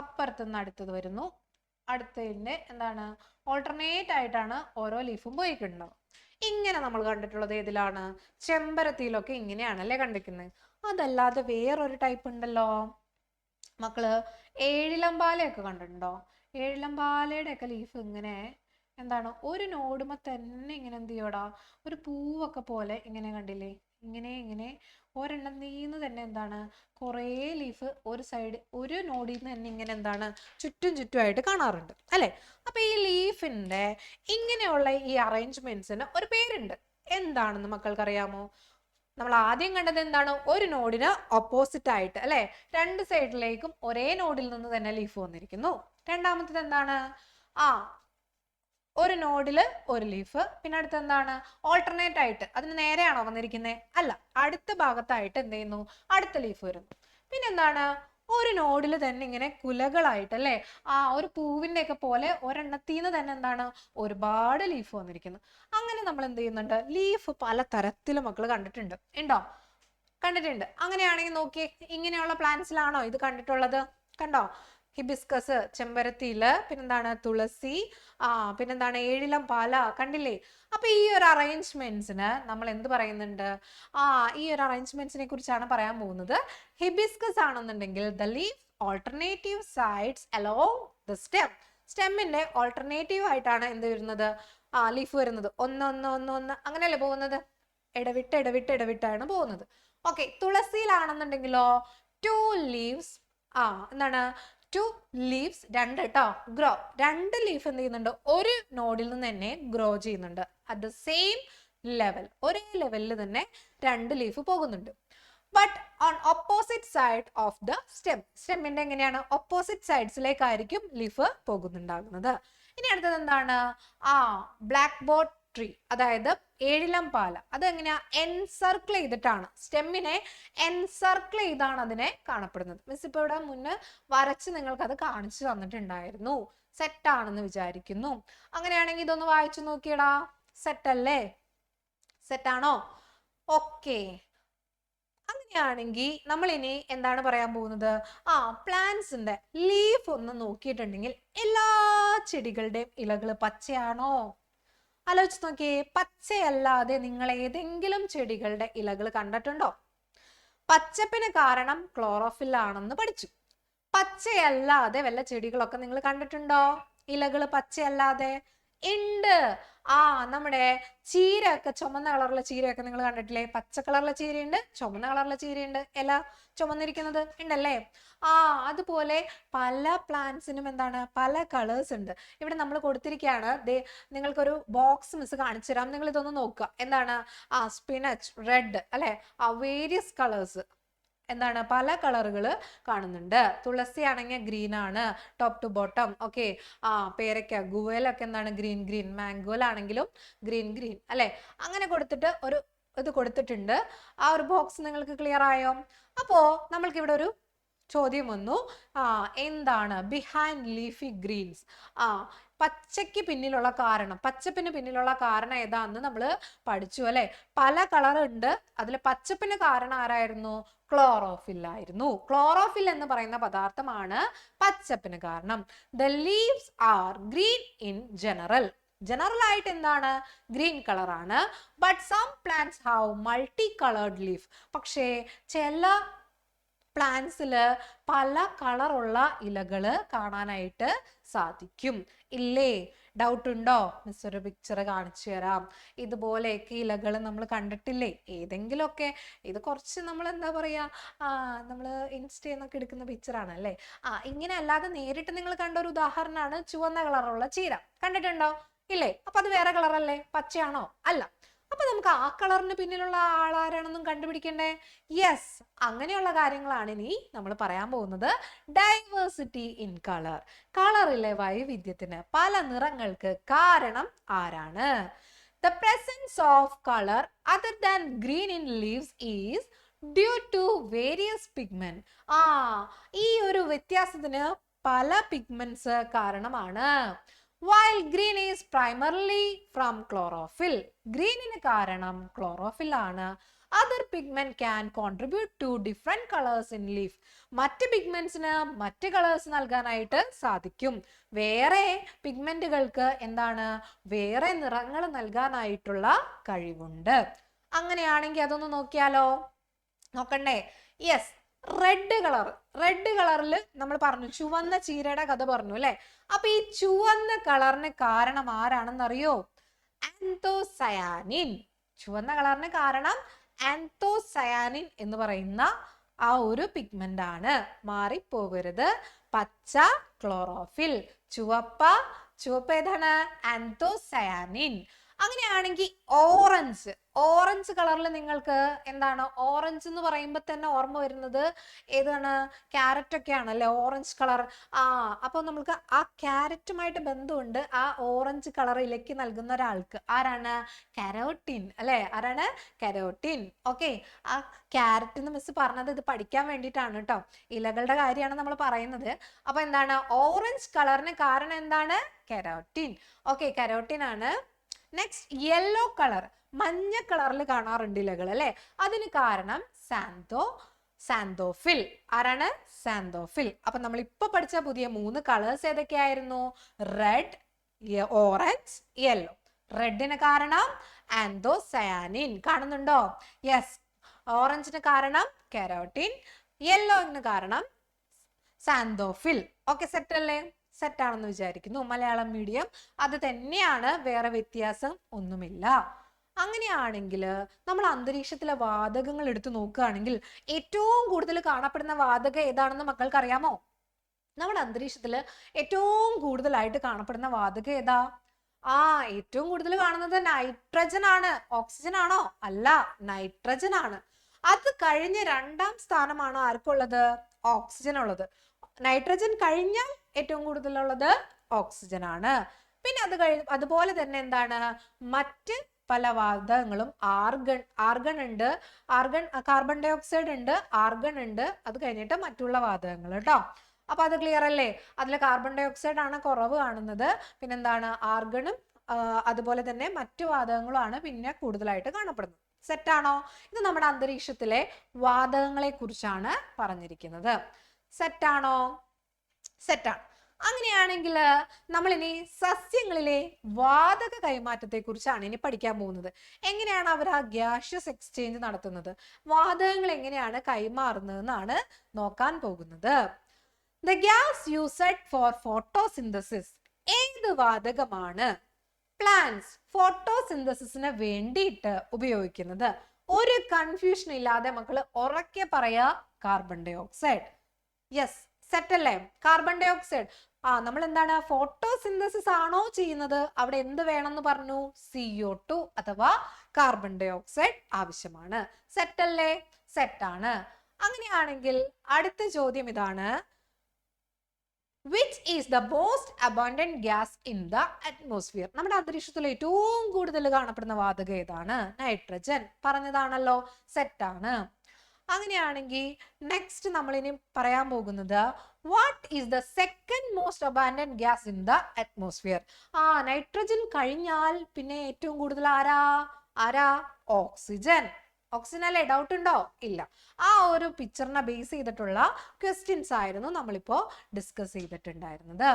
അപ്പുറത്തുനിന്ന് അടുത്തത് വരുന്നു, അടുത്തതിന്റെ എന്താണ് ഓൾട്ടർനേറ്റ് ആയിട്ടാണ് ഓരോ ലീഫും പോയിക്കുണ്ടാവും. ഇങ്ങനെ നമ്മൾ കണ്ടിട്ടുള്ളത് ഏതിലാണ്? ചെമ്പരത്തിയിലൊക്കെ ഇങ്ങനെയാണല്ലേ കണ്ടിരിക്കുന്നത്. അതല്ലാതെ വേറൊരു ടൈപ്പ് ഉണ്ടല്ലോ മക്കള്, ഏഴിലമ്പാലയൊക്കെ കണ്ടിട്ടുണ്ടോ? ഏഴിലമ്പാലയുടെ ഒക്കെ ലീഫ് ഇങ്ങനെ എന്താണ് ഒരു നോടുമ്പോ തന്നെ ഇങ്ങനെ എന്ത് ചെയ്യോടാ, ഒരു പൂവൊക്കെ പോലെ ഇങ്ങനെ കണ്ടില്ലേ, ഇങ്ങനെ ഒരെണ്ണത്തീന്ന് തന്നെ എന്താണ് കുറേ ലീഫ് ഒരു സൈഡ് ഒരു നോഡിൽ നിന്ന് തന്നെ ഇങ്ങനെ എന്താണ് ചുറ്റുമായിട്ട് കാണാറുണ്ട് അല്ലെ. അപ്പൊ ഈ ലീഫിന്റെ ഇങ്ങനെയുള്ള ഈ അറേഞ്ച്മെന്റ്സിന് ഒരു പേരുണ്ട്. എന്താണെന്ന് മക്കൾക്കറിയാമോ? നമ്മൾ ആദ്യം കണ്ടത് എന്താണ്, ഒരു നോഡിന് ഓപ്പോസിറ്റ് ആയിട്ട് അല്ലെ, രണ്ട് സൈഡിലേക്കും ഒരേ നോഡിൽ നിന്ന് തന്നെ ലീഫ് വന്നിരിക്കുന്നു. രണ്ടാമത്തത് എന്താണ്, ഒരു നോഡില് ഒരു ലീഫ്, പിന്നെ അടുത്ത് എന്താണ് ഓൾട്ടർനേറ്റ് ആയിട്ട് അതിന് നേരെയാണോ വന്നിരിക്കുന്നത്? അല്ല, അടുത്ത ഭാഗത്തായിട്ട് എന്ത് ചെയ്യുന്നു, അടുത്ത ലീഫ് വരുന്നു. പിന്നെ എന്താണ്, ഒരു നോഡിൽ തന്നെ ഇങ്ങനെ കുലകളായിട്ട് അല്ലെ, ഒരു പൂവിന്റെ ഒക്കെ പോലെ ഒരെണ്ണത്തിന്ന് തന്നെ എന്താണ് ഒരുപാട് ലീഫ് വന്നിരിക്കുന്നു. അങ്ങനെ നമ്മൾ എന്ത് ചെയ്യുന്നുണ്ട്, ലീഫ് പല തരത്തിലും മക്കൾ കണ്ടിട്ടുണ്ട്. കണ്ടിട്ടുണ്ട്. അങ്ങനെയാണെങ്കിൽ നോക്കിയേ, ഇങ്ങനെയുള്ള പ്ലാന്റ്സിലാണോ ഇത് കണ്ടിട്ടുള്ളത്? കണ്ടോ, ഹിബിസ്കസ് ചെമ്പരത്തിയില്, പിന്നെന്താണ് തുളസി, പിന്നെന്താണ് ഏഴിലം പാല, കണ്ടില്ലേ? അപ്പൊ ഈ ഒരു അറേഞ്ച്മെന്റ്സിന് നമ്മൾ എന്ത് പറയുന്നുണ്ട്? ഈ ഒരു അറേഞ്ച്മെന്റ്സിനെ കുറിച്ചാണ് പറയാൻ പോകുന്നത്. ഹിബിസ്കസ് ആണെന്നുണ്ടെങ്കിൽ the leaf alternative sides along the stem. സ്റ്റെമ്മിന്റെ ഓൾട്ടർനേറ്റീവ് ആയിട്ടാണ് എന്ത് വരുന്നത്, ലീഫ് വരുന്നത്. ഒന്ന് അങ്ങനെയല്ലേ പോകുന്നത്, ഇടവിട്ടാണ് പോകുന്നത്. ഓക്കെ, തുളസിയിലാണെന്നുണ്ടെങ്കിലോ ടു ലീവ്സ്, എന്താണ് ടു ലീവ്സ്, രണ്ട് കേട്ടോ, ഗ്രോ, രണ്ട് ലീഫ് എന്ത് ചെയ്യുന്നുണ്ട്, ഒരു നോഡിൽ നിന്ന് തന്നെ ഗ്രോ ചെയ്യുന്നുണ്ട്. അറ്റ് ദ സെയിം ലെവൽ, ഒരേ ലെവലിൽ തന്നെ രണ്ട് ലീഫ് പോകുന്നുണ്ട്. But on opposite side of the സ്റ്റെമ്മിന്റെ എങ്ങനെയാണ്, ഓപ്പോസിറ്റ് സൈഡ്സിലേക്കായിരിക്കും ലീഫ് പോകുന്നുണ്ടാകുന്നത്. ഇനി അടുത്തത് എന്താണ്, ബ്ലാക്ക് ബോർഡ് ട്രീ, അതായത് ഏഴിലം പാല. അത് എങ്ങനെയാ, എൻസർക്കിൾ ചെയ്തിട്ടാണ്, സ്റ്റെമ്മിനെ എൻസർക്കിൾ ചെയ്താണ് അതിനെ കാണപ്പെടുന്നത്. മിസ് ഇപ്പൊ ഇവിടെ മുന്നേ വരച്ച് നിങ്ങൾക്ക് അത് കാണിച്ചു തന്നിട്ടുണ്ടായിരുന്നു. സെറ്റ് ആണെന്ന് വിചാരിക്കുന്നു. അങ്ങനെയാണെങ്കിൽ ഇതൊന്ന് വായിച്ചു നോക്കിയടാ. സെറ്റ് അല്ലേ? സെറ്റാണോ? ഓക്കെ. അങ്ങനെയാണെങ്കിൽ നമ്മൾ ഇനി എന്താണ് പറയാൻ പോകുന്നത്, പ്ലാന്റ്സിന്റെ ലീഫ് ഒന്ന് നോക്കിയിട്ടുണ്ടെങ്കിൽ എല്ലാ ചെടികളുടെയും ഇലകൾ പച്ചയാണോ? ആലോചിച്ച് നോക്കിയേ, പച്ചയല്ലാതെ നിങ്ങൾ ഏതെങ്കിലും ചെടികളുടെ ഇലകൾ കണ്ടിട്ടുണ്ടോ? പച്ചപ്പിന് കാരണം ക്ലോറോഫിൽ ആണെന്ന് പഠിച്ചു. പച്ചയല്ലാതെ വല്ല ചെടികളൊക്കെ നിങ്ങൾ കണ്ടിട്ടുണ്ടോ, ഇലകൾ പച്ചയല്ലാതെ? ഉണ്ട്. നമ്മുടെ ചീരയൊക്കെ, ചുമന്ന കളറുള്ള ചീരയൊക്കെ നിങ്ങൾ കണ്ടിട്ടില്ലേ? പച്ച കളറുള്ള ചീരയുണ്ട്, ചുമന്ന കളറുള്ള ചീരയുണ്ട്, ഇല ചുമന്നിരിക്കുന്നത് ഉണ്ടല്ലേ? അതുപോലെ പല പ്ലാന്റ്സിനും എന്താണ് പല കളേഴ്സ് ഉണ്ട്. ഇവിടെ നമ്മൾ കൊടുത്തിരിക്കുകയാണ്, നിങ്ങൾക്കൊരു ബോക്സ് മിസ് കാണിച്ചു തരാം, നിങ്ങൾ ഇതൊന്ന് നോക്കുക. എന്താണ്, സ്പിനച്ച് റെഡ് അല്ലെ, വേരിയസ് കളേഴ്സ്, എന്താണ് പല കളറുകൾ കാണുന്നുണ്ട്. തുളസി ആണെങ്കിൽ ഗ്രീൻ ആണ് ടോപ്പ് ടു ബോട്ടം. ഓക്കെ, പേരയ്ക്ക ഗുവേലൊക്കെ എന്താണ് ഗ്രീൻ, മാംഗോയിലാണെങ്കിലും ഗ്രീൻ അല്ലെ. അങ്ങനെ കൊടുത്തിട്ട് ഒരു ഇത് കൊടുത്തിട്ടുണ്ട്. ഒരു ബോക്സ് നിങ്ങൾക്ക് ക്ലിയർ ആയോ? അപ്പോ നമ്മൾക്ക് ഇവിടെ ഒരു ചോദ്യം വന്നു, എന്താണ് ബിഹൈൻഡ് ലീഫി ഗ്രീൻസ്? പച്ചയ്ക്ക് പിന്നിലുള്ള കാരണം, പച്ചപ്പിന് പിന്നിലുള്ള കാരണം ഏതാന്ന് നമ്മൾ പഠിച്ചു അല്ലെ. പല കളർ ഉണ്ട്, അതിൽ പച്ചപ്പിന് കാരണം ആരായിരുന്നു? ക്ലോറോഫിൽ ആയിരുന്നു. ക്ലോറോഫിൽ എന്ന് പറയുന്ന പദാർത്ഥമാണ് പച്ചപ്പിന് കാരണം. The leaves are green in general ആയിട്ട് എന്താണ് ഗ്രീൻ കളർ ആണ്. But some plants have multi coloured leaf. പക്ഷേ ചില പ്ലാന്റ്സില് പല കളറുള്ള ഇലകള് കാണാനായിട്ട് സാധിക്കും. ഇല്ലേ? ഡൗട്ട് ഉണ്ടോ? മിസ് ഒരു പിക്ചർ കാണിച്ചു തരാം. ഇതുപോലെയൊക്കെ ഇലകൾ നമ്മൾ കണ്ടിട്ടില്ലേ ഏതെങ്കിലുമൊക്കെ? ഇത് കുറച്ച് നമ്മൾ എന്താ പറയാ, നമ്മൾ ഇൻസ്റ്റയിൽ നിന്നൊക്കെ എടുക്കുന്ന പിക്ചറാണ് അല്ലേ. ഇങ്ങനെ അല്ലാതെ നേരിട്ട് നിങ്ങൾ കണ്ട ഒരു ഉദാഹരണമാണ് ചുവന്ന കളറുള്ള ചീര. കണ്ടിട്ടുണ്ടോ? ഇല്ലേ? അപ്പൊ അത് വേറെ കളറല്ലേ? പച്ചയാണോ? അല്ല. അപ്പൊ നമുക്ക് ആ കളറിന് പിന്നിലുള്ള ആളാരാണെന്നും കണ്ടുപിടിക്കണ്ടേ? യെസ്, അങ്ങനെയുള്ള കാര്യങ്ങളാണ് ഇനി നമ്മൾ പറയാൻ പോകുന്നത്. ഡൈവേഴ്സിറ്റി ഇൻ കളർ, കളറിലെ വൈവിധ്യത്തിന്, പല നിറങ്ങൾക്ക് കാരണം ആരാണ്? The presence of color other than green in leaves is due to various pigment. ഈ ഒരു വ്യത്യാസത്തിന് പല പിഗ്മെന്റ്സ് കാരണമാണ്. while green is primarily from chlorophyll. ഗ്രീനിന് കാരണം ക്ലോറോഫിൽ ആണ്. Other pigment can contribute to different colors in leaf. മറ്റ് പിഗ്മെന്റ്സിന് മറ്റ് colours നൽകാനായിട്ട് സാധിക്കും. വേറെ പിഗ്മെന്റുകൾക്ക് എന്താണ്, വേറെ നിറങ്ങൾ നൽകാനായിട്ടുള്ള കഴിവുണ്ട്. അങ്ങനെയാണെങ്കിൽ അതൊന്ന് നോക്കിയാലോ, നോക്കണ്ടേ? യെസ്, റെഡ് കളറിൽ നമ്മൾ പറഞ്ഞു, ചുവന്ന ചീരയുടെ കഥ പറഞ്ഞു അല്ലെ. അപ്പൊ ഈ ചുവന്ന കളറിന് കാരണം ആരാണെന്നറിയോ? ആന്തോസയാനിൻ. ചുവന്ന കളറിന് കാരണം ആന്തോസയാനിൻ എന്ന് പറയുന്ന ആ ഒരു പിഗ്മെന്റ് ആണ്. മാറിപ്പോകരുത്. പച്ച ക്ലോറോഫിൽ, ചുവപ്പ് ഏതാണ്? ആന്തോസയാനിൻ. അങ്ങനെയാണെങ്കിൽ ഓറഞ്ച് കളറിൽ നിങ്ങൾക്ക് എന്താണ്, ഓറഞ്ച് എന്ന് പറയുമ്പോൾ തന്നെ ഓർമ്മ വരുന്നത് ഏതാണ്? ക്യാരറ്റ് ഒക്കെ ആണല്ലേ ഓറഞ്ച് കളർ. അപ്പൊ നമുക്ക് ആ ക്യാരറ്റുമായിട്ട് ബന്ധമുണ്ട് ആ ഓറഞ്ച് കളർ ഇലയ്ക്ക് നൽകുന്ന ഒരാൾക്ക്. ആരാണ്? കരോട്ടിൻ അല്ലെ. ആരാണ്? കരോട്ടിൻ. ഓക്കെ, ആ ക്യാരറ്റ് എന്ന് മിസ് പറഞ്ഞത് ഇത് പഠിക്കാൻ വേണ്ടിയിട്ടാണ് കേട്ടോ. ഇലകളുടെ കാര്യമാണ് നമ്മൾ പറയുന്നത്. അപ്പൊ എന്താണ്, ഓറഞ്ച് കളറിന് കാരണം എന്താണ്? കരോട്ടിൻ. ഓക്കെ, കരോട്ടിൻ ആണ്. നെക്സ്റ്റ് യെല്ലോ കളർ, മഞ്ഞ കളറിൽ കാണാറുണ്ട് ഇലകൾ അല്ലെ. അതിന് കാരണം സാന്തോഫിൽ. ആരാണ്? സാന്തോഫിൽ. അപ്പൊ നമ്മൾ ഇപ്പൊ പഠിച്ച പുതിയ 3 കളേഴ്സ് ഏതൊക്കെയായിരുന്നു? Red, orange, yellow. റെഡിന് കാരണം ആന്തോസയാനിൻ, കാണുന്നുണ്ടോ? യെസ്. ഓറഞ്ചിന് കാരണം കരോട്ടിൻ, യെല്ലോന് കാരണം സാന്തോഫിൽ. ഓക്കെ, സെറ്റ് അല്ലേ? സെറ്റ് ആണെന്ന് വിചാരിക്കുന്നു. മലയാളം മീഡിയം അത് തന്നെയാണ്, വേറെ വ്യത്യാസം ഒന്നുമില്ല. അങ്ങനെയാണെങ്കിൽ നമ്മൾ അന്തരീക്ഷത്തിലെ വാതകങ്ങൾ എടുത്തു നോക്കുകയാണെങ്കിൽ ഏറ്റവും കൂടുതൽ കാണപ്പെടുന്ന വാതകം ഏതാണെന്ന് മക്കൾക്ക് അറിയാമോ? നമ്മുടെ അന്തരീക്ഷത്തിൽ ഏറ്റവും കൂടുതലായിട്ട് കാണപ്പെടുന്ന വാതകം ഏതാ? ഏറ്റവും കൂടുതൽ കാണുന്നത് നൈട്രജൻ ആണ്. ഓക്സിജൻ ആണോ? അല്ല, നൈട്രജൻ ആണ്. അത് കഴിഞ്ഞ് 2ാം സ്ഥാനമാണ് ആർക്കുള്ളത്? ഓക്സിജൻ ഉള്ളത്. നൈട്രജൻ കഴിഞ്ഞാൽ ഏറ്റവും കൂടുതലുള്ളത് ഓക്സിജൻ ആണ്. പിന്നെ അതുപോലെ തന്നെ എന്താണ്, മറ്റ് പല വാതകങ്ങളും ആർഗൺ ഉണ്ട്, കാർബൺ ഡൈ ഓക്സൈഡ് ഉണ്ട്, ആർഗൺ ഉണ്ട്. അത് കഴിഞ്ഞിട്ട് മറ്റുള്ള വാതകങ്ങൾ കേട്ടോ. അപ്പൊ അത് ക്ലിയർ അല്ലേ? അതിൽ കാർബൺ ഡൈ ഓക്സൈഡ് ആണ് കുറവ് കാണുന്നത്. പിന്നെന്താണ്, ആർഗണും അതുപോലെ തന്നെ മറ്റു വാതകങ്ങളുമാണ് പിന്നെ കൂടുതലായിട്ട് കാണപ്പെടുന്നത്. സെറ്റാണോ? ഇത് നമ്മുടെ അന്തരീക്ഷത്തിലെ വാതകങ്ങളെ കുറിച്ചാണ് പറഞ്ഞിരിക്കുന്നത്. സെറ്റാണോ? സെറ്റാണ്. അങ്ങനെയാണെങ്കിൽ നമ്മളിനി സസ്യങ്ങളിലെ വാതക കൈമാറ്റത്തെ കുറിച്ചാണ് ഇനി പഠിക്കാൻ പോകുന്നത്. എങ്ങനെയാണ് അവർ ആ ഗ്യാഷ്യസ് എക്സ്ചേഞ്ച് നടത്തുന്നത്, വാതകങ്ങൾ എങ്ങനെയാണ് കൈമാറുന്നതെന്നാണ് നോക്കാൻ പോകുന്നത്. The gas used for photosynthesis. ഏത് വാതകമാണ് പ്ലാന്റ്സ് ഫോട്ടോസിന്തസിസിന് വേണ്ടിയിട്ട് ഉപയോഗിക്കുന്നത്? ഒരു കൺഫ്യൂഷൻ ഇല്ലാതെ മക്കള് ഉറക്കെ പറയാ, carbon dye oxide. Yes, set അല്ലേ? Carbon dye oxide. നമ്മൾ എന്താണ്, ഫോട്ടോസിന്തസിസ് ആണോ ചെയ്യുന്നത്? അവിടെ എന്ത് വേണമെന്ന് പറഞ്ഞു? CO2 അഥവാ കാർബൺ ഡൈ ഓക്സൈഡ് ആവശ്യമാണ്. സെറ്റ് അല്ലേ? സെറ്റാണ്. അങ്ങനെയാണെങ്കിൽ അടുത്ത ചോദ്യം ഇതാണ്, which is the most abundant gas in the atmosphere? നമ്മുടെ അന്തരീക്ഷത്തിൽ ഏറ്റവും കൂടുതൽ കാണപ്പെടുന്ന വാതകം ഏതാണ്? നൈട്രജൻ. പറഞ്ഞതാണല്ലോ, സെറ്റാണ്. അങ്ങനെയാണെങ്കിൽ നെക്സ്റ്റ് നമ്മൾ ഇനി പറയാൻ പോകുന്നത്, what is the second most abundant gas in the atmosphere? Nitrogen കഴിഞ്ഞാൽ പിന്നെ ഏറ്റവും കൂടുതൽ ആരാ? ഓക്സിജൻ. ഓക്സിജൻ അല്ലേ? ഡൗട്ട് ഉണ്ടോ? ഇല്ല. ആ ഒരു പിക്ചറിനെ ബേസ് ചെയ്തിട്ടുള്ള ക്വസ്റ്റ്യൻസ് ആയിരുന്നു നമ്മളിപ്പോ ഡിസ്കസ് ചെയ്തിട്ടുണ്ടായിരുന്നത്.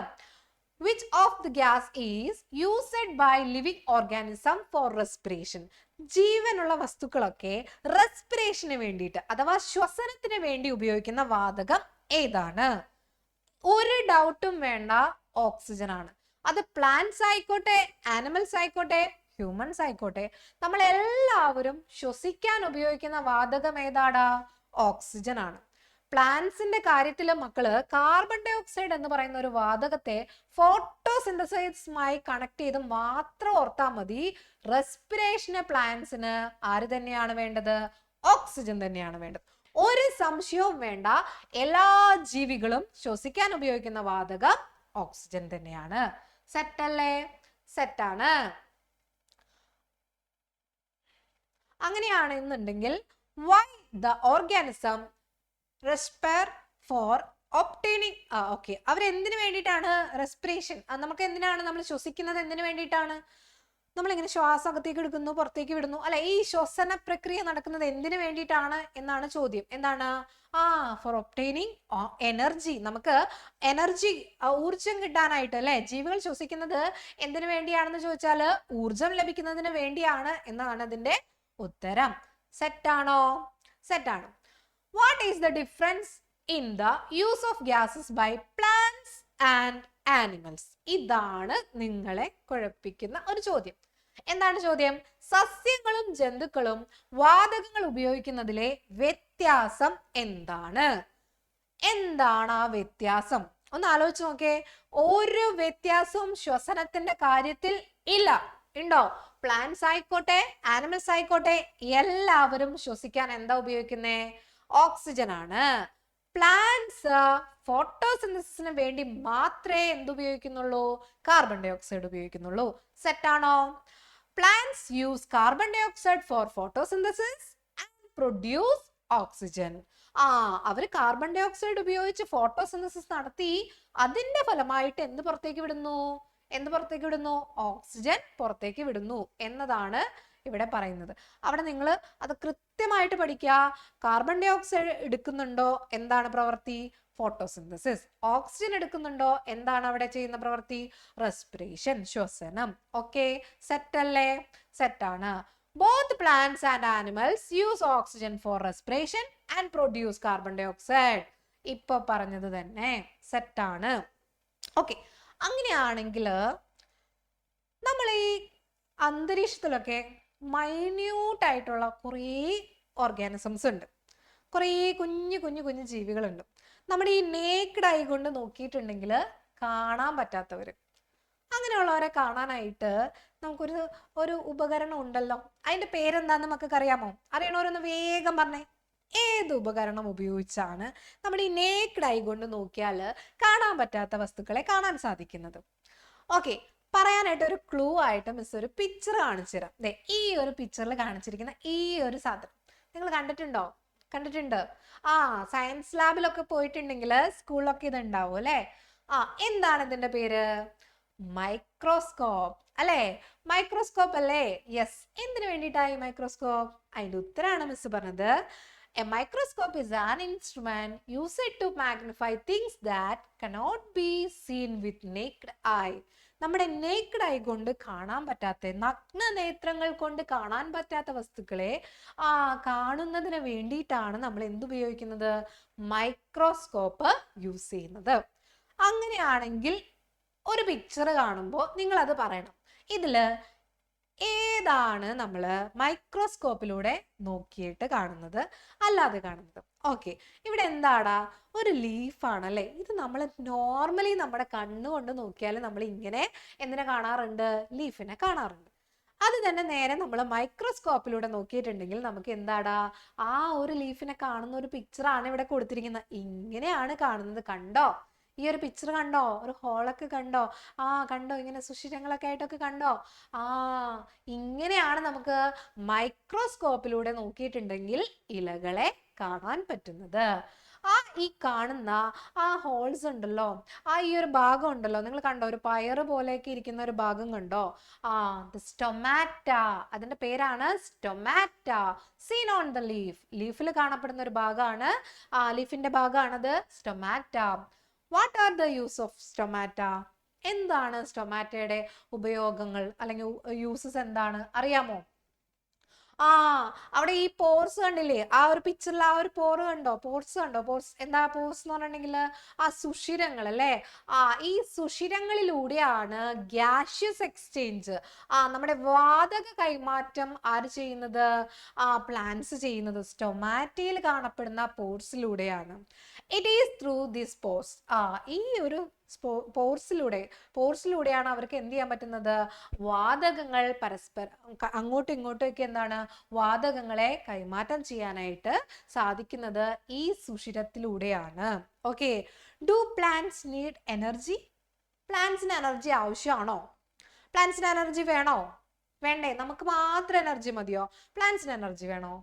Which of the gas is used by living organism for respiration? ജീവനുള്ള വസ്തുക്കളൊക്കെ റെസ്പിറേഷന് വേണ്ടിയിട്ട് അഥവാ ശ്വസനത്തിന് വേണ്ടി ഉപയോഗിക്കുന്ന വാതകം ഏതാണ്? ഒരു ഡൗട്ടും വേണ്ട, ഓക്സിജൻ ആണ്. അത് പ്ലാന്റ്സ് ആയിക്കോട്ടെ, ആനിമൽസ് ആയിക്കോട്ടെ, ഹ്യൂമൻസ് ആയിക്കോട്ടെ, നമ്മൾ എല്ലാവരും ശ്വസിക്കാൻ ഉപയോഗിക്കുന്ന വാതകം ഏതാടാ? ഓക്സിജൻ ആണ്. പ്ലാന്റ്സിന്റെ കാര്യത്തിൽ മക്കള് കാർബൺ ഡൈ ഓക്സൈഡ് എന്ന് പറയുന്ന ഒരു വാതകത്തെ ഫോട്ടോസിന്തസിസുമായി കണക്ട് ചെയ്ത് മാത്രം ഓർത്താൽ മതി. റെസ്പിറേഷന് പ്ലാന്റ്സിന് ആര് തന്നെയാണ് വേണ്ടത്? ഓക്സിജൻ തന്നെയാണ് വേണ്ടത്. ഒരു സംശയവും വേണ്ട, എല്ലാ ജീവികളും ശ്വസിക്കാൻ ഉപയോഗിക്കുന്ന വാതകം ഓക്സിജൻ തന്നെയാണ്. സെറ്റ് അല്ലേ? സെറ്റാണ്. അങ്ങനെയാണെന്നുണ്ടെങ്കിൽ why the organism respire for obtaining okay, അവരെന്തിനു വേണ്ടിയിട്ടാണ് റെസ്പിറേഷൻ, നമുക്ക് എന്തിനാണ് നമ്മൾ ശ്വസിക്കുന്നത്, എന്തിനു വേണ്ടിയിട്ടാണ് നമ്മളിങ്ങനെ ശ്വാസം അകത്തേക്ക് എടുക്കുന്നു പുറത്തേക്ക് വിടുന്നു അല്ലെ, ഈ ശ്വസന പ്രക്രിയ നടക്കുന്നത് എന്തിനു വേണ്ടിയിട്ടാണ് എന്നാണ് ചോദ്യം. എന്താണ്? ഫോർ ഒപ്റ്റൈനിങ് എനർജി, നമുക്ക് എനർജി ഊർജം കിട്ടാനായിട്ട് അല്ലെ. ജീവികൾ ശ്വസിക്കുന്നത് എന്തിനു വേണ്ടിയാണെന്ന് ചോദിച്ചാൽ ഊർജം ലഭിക്കുന്നതിന് വേണ്ടിയാണ് എന്നാണ് അതിന്റെ ഉത്തരം. സെറ്റാണോ? സെറ്റാണ്. What is the difference in the use of gases by plants and animals? ഇതാണ് നിങ്ങളെ കുഴപ്പിക്കുന്ന ഒരു ചോദ്യം. എന്താണ് ചോദ്യം? സസ്യങ്ങളും ജന്തുക്കളും വാതകങ്ങൾ ഉപയോഗിക്കുന്നതിലെ വ്യത്യാസം എന്താണ്? എന്താണ് ആ വ്യത്യാസം? ഒന്ന് ആലോചിച്ച് നോക്കേ. ഒരു വ്യത്യാസവും ശ്വസനത്തിന്റെ കാര്യത്തിൽ ഇല്ല. ഉണ്ടോ? പ്ലാന്റ്സ് ആയിക്കോട്ടെ ആനിമൽസ് ആയിക്കോട്ടെ എല്ലാവരും ശ്വസിക്കാൻ എന്താ ഉപയോഗിക്കുന്നേ? ഓക്സിജൻ ആണ്. പ്ലാന്റ്സ് ഫോട്ടോസിന്തസിസിന് വേണ്ടി മാത്രമേ എന്തുപയോഗിക്കുന്നുള്ളൂ? കാർബൺ ഡൈ ഓക്സൈഡ് ഉപയോഗിക്കുന്നുള്ളൂ. സെറ്റാണോ? Plants use carbon dye oxide for photosynthesis and produce oxygen. അവര് കാർബൺ ഡൈ ഓക്സൈഡ് ഉപയോഗിച്ച് ഫോട്ടോസിന്തസിസ് നടത്തി അതിന്റെ ഫലമായിട്ട് എന്ത് പുറത്തേക്ക് വിടുന്നു? ഓക്സിജൻ പുറത്തേക്ക് വിടുന്നു എന്നതാണ് ഇവിടെ പറയുന്നത്. അവിടെ നിങ്ങൾ അത് കൃത്യമായിട്ട് പഠിക്കുക. കാർബൺ ഡൈ ഓക്സൈഡ് എടുക്കുന്നുണ്ടോ? എന്താണ് പ്രവൃത്തി? ഫോട്ടോസിന്തസിസ്. ഓക്സിജൻ എടുക്കുന്നുണ്ടോ? എന്താണ് അവിടെ ചെയ്യുന്ന പ്രവൃത്തി? റെസ്പിറേഷൻ, ശ്വസനം. ഓക്കെ, സെറ്റ് അല്ലേ? സെറ്റാണ്. Both plants and animals use oxygen for respiration and produce carbon dye ഓക്സൈഡ്. ഇപ്പൊ പറഞ്ഞത് തന്നെ സെറ്റാണ്. ഓക്കെ, അങ്ങനെയാണെങ്കിൽ നമ്മൾ ഈ അന്തരീക്ഷത്തിലൊക്കെ മൈന്യൂട്ട് ആയിട്ടുള്ള കുറേ ഓർഗാനിസംസ് ഉണ്ട്, കുറേ കുഞ്ഞു കുഞ്ഞു കുഞ്ഞു ജീവികളുണ്ട്. നമ്മുടെ ഈ നേക്ഡ് ഐ കൊണ്ട് നോക്കിയിട്ടുണ്ടെങ്കിൽ കാണാൻ പറ്റാത്തവർ, അങ്ങനെയുള്ളവരെ കാണാനായിട്ട് നമുക്കൊരു ഉപകരണം ഉണ്ടല്ലോ. അതിന്റെ പേരെന്താന്ന് നമുക്കൊക്കെ അറിയാമോ? അറിയണവരൊന്ന് വേഗം പറഞ്ഞേ. ഏത് ഉപകരണം ഉപയോഗിച്ചാണ് നമ്മുടെ ഈ നേക്ഡ് ഐ കൊണ്ട് നോക്കിയാൽ കാണാൻ പറ്റാത്ത വസ്തുക്കളെ കാണാൻ സാധിക്കുന്നത്? ഓക്കെ, പറയാനായിട്ട് ഒരു ക്ലൂ ആയിട്ട് മിസ് ഒരു പിക്ചർ കാണിച്ചു തരാം. ഈ ഒരു പിക്ചറിൽ കാണിച്ചിരിക്കുന്ന ഈ ഒരു സാധനം നിങ്ങൾ കണ്ടിട്ടുണ്ടോ? കണ്ടിട്ടുണ്ട്. സയൻസ് ലാബിലൊക്കെ പോയിട്ടുണ്ടെങ്കിൽ സ്കൂളിലൊക്കെ ഇത് ഉണ്ടാവും അല്ലെ. എന്താണ് ഇതിന്റെ പേര്? മൈക്രോസ്കോപ്പ് അല്ലെ. മൈക്രോസ്കോപ്പ് അല്ലേ? യെസ്. എന്തിനു വേണ്ടിയിട്ടായി മൈക്രോസ്കോപ്പ്? അതിന്റെ ഉത്തരാണ് മിസ് പറഞ്ഞത്. A microscope is an instrument used to magnify things that cannot be seen with naked eye. നമ്മുടെ നേക്ഡ് ഐ കൊണ്ട് കാണാൻ പറ്റാത്ത, നഗ്ന നേത്രങ്ങൾ കൊണ്ട് കാണാൻ പറ്റാത്ത വസ്തുക്കളെ കാണുന്നതിന് വേണ്ടിയിട്ടാണ് നമ്മൾ എന്തുപയോഗിക്കുന്നത്? മൈക്രോസ്കോപ്പ് യൂസ് ചെയ്യുന്നത്. അങ്ങനെയാണെങ്കിൽ ഒരു പിക്ചർ കാണുമ്പോൾ നിങ്ങൾ അത് പറയണം. ഇതില് ഏതാണ് നമ്മൾ മൈക്രോസ്കോപ്പിലൂടെ നോക്കിയിട്ട് കാണുന്നത്, അല്ലാതെ കാണുന്നത്? ഓക്കെ, ഇവിടെ എന്താടാ? ഒരു ലീഫാണ് അല്ലേ. ഇത് നമ്മൾ നോർമലി നമ്മുടെ കണ്ണുകൊണ്ട് നോക്കിയാൽ നമ്മൾ ഇങ്ങനെ എന്തിനെ കാണാറുണ്ട്? ലീഫിനെ കാണാറുണ്ട്. അത് തന്നെ നേരെ നമ്മൾ മൈക്രോസ്കോപ്പിലൂടെ നോക്കിയിട്ടുണ്ടെങ്കിൽ നമുക്ക് എന്താടാ? ആ ഒരു ലീഫിനെ കാണുന്ന ഒരു പിക്ചറാണ് ഇവിടെ കൊടുത്തിരിക്കുന്നത്. ഇങ്ങനെയാണ് കാണുന്നത്. കണ്ടോ? ഈ ഒരു പിക്ചർ കണ്ടോ? ഒരു ഹോളൊക്കെ കണ്ടോ? കണ്ടോ? ഇങ്ങനെ സുഷിരങ്ങളൊക്കെ ആയിട്ടൊക്കെ കണ്ടോ? ഇങ്ങനെയാണ് നമുക്ക് മൈക്രോസ്കോപ്പിലൂടെ നോക്കിയിട്ടുണ്ടെങ്കിൽ ഇലകളെ കാണാൻ പറ്റുന്നത്. ഈ കാണുന്ന ഹോൾസ് ഉണ്ടല്ലോ, ഈ ഒരു ഭാഗം ഉണ്ടല്ലോ, നിങ്ങൾ കണ്ടോ? ഒരു പയറ് പോലെയൊക്കെ ഇരിക്കുന്ന ഒരു ഭാഗം കണ്ടോ? സ്റ്റൊമാറ്റ. അതിന്റെ പേരാണ് stomata. Seen on the leaf. ലീഫിൽ കാണപ്പെടുന്ന ഒരു ഭാഗമാണ്, ലീഫിന്റെ ഭാഗമാണത് stomata. What are the use of stomata? എന്താണ് സ്റ്റൊമാറ്റയുടെ ഉപയോഗങ്ങൾ അല്ലെങ്കിൽ യൂസസ് എന്താണ് അറിയാമോ? അവിടെ ഈ പോർസ് കണ്ടില്ലേ? ഒരു പിക്ചറിൽ ഒരു പോറ് കണ്ടോ? പോർസ് കണ്ടോ? പോർസ് എന്താ? പോർസ് എന്ന് പറഞ്ഞിട്ടുണ്ടെങ്കിൽ സുഷിരങ്ങൾ അല്ലേ. ഈ സുഷിരങ്ങളിലൂടെയാണ് ഗ്യാഷ്യസ് എക്സ്ചേഞ്ച്, നമ്മുടെ വാതക കൈമാറ്റം ആര് ചെയ്യുന്നത്? പ്ലാന്റ്സ് ചെയ്യുന്നത് സ്റ്റൊമാറ്റയിൽ കാണപ്പെടുന്ന പോർസിലൂടെയാണ്. It is through this pores. ഈ ഒരു പോർസിലൂടെയാണ് അവർക്ക് എന്ത് ചെയ്യാൻ പറ്റുന്നത്? വാതകങ്ങൾ പരസ്പരം അങ്ങോട്ടും ഇങ്ങോട്ടും ഒക്കെ എന്താണ് വാതകങ്ങളെ കൈമാറ്റം ചെയ്യാനായിട്ട് സാധിക്കുന്നത് ഈ സുഷിരത്തിലൂടെയാണ്. Okay, do plants need energy? പ്ലാന്റ്സിന് എനർജി ആവശ്യമാണോ? പ്ലാന്റ്സിന് എനർജി വേണോ? വേണ്ടേ? നമുക്ക് മാത്രം എനർജി മതിയോ? പ്ലാന്റ്സിന് എനർജി വേണോ?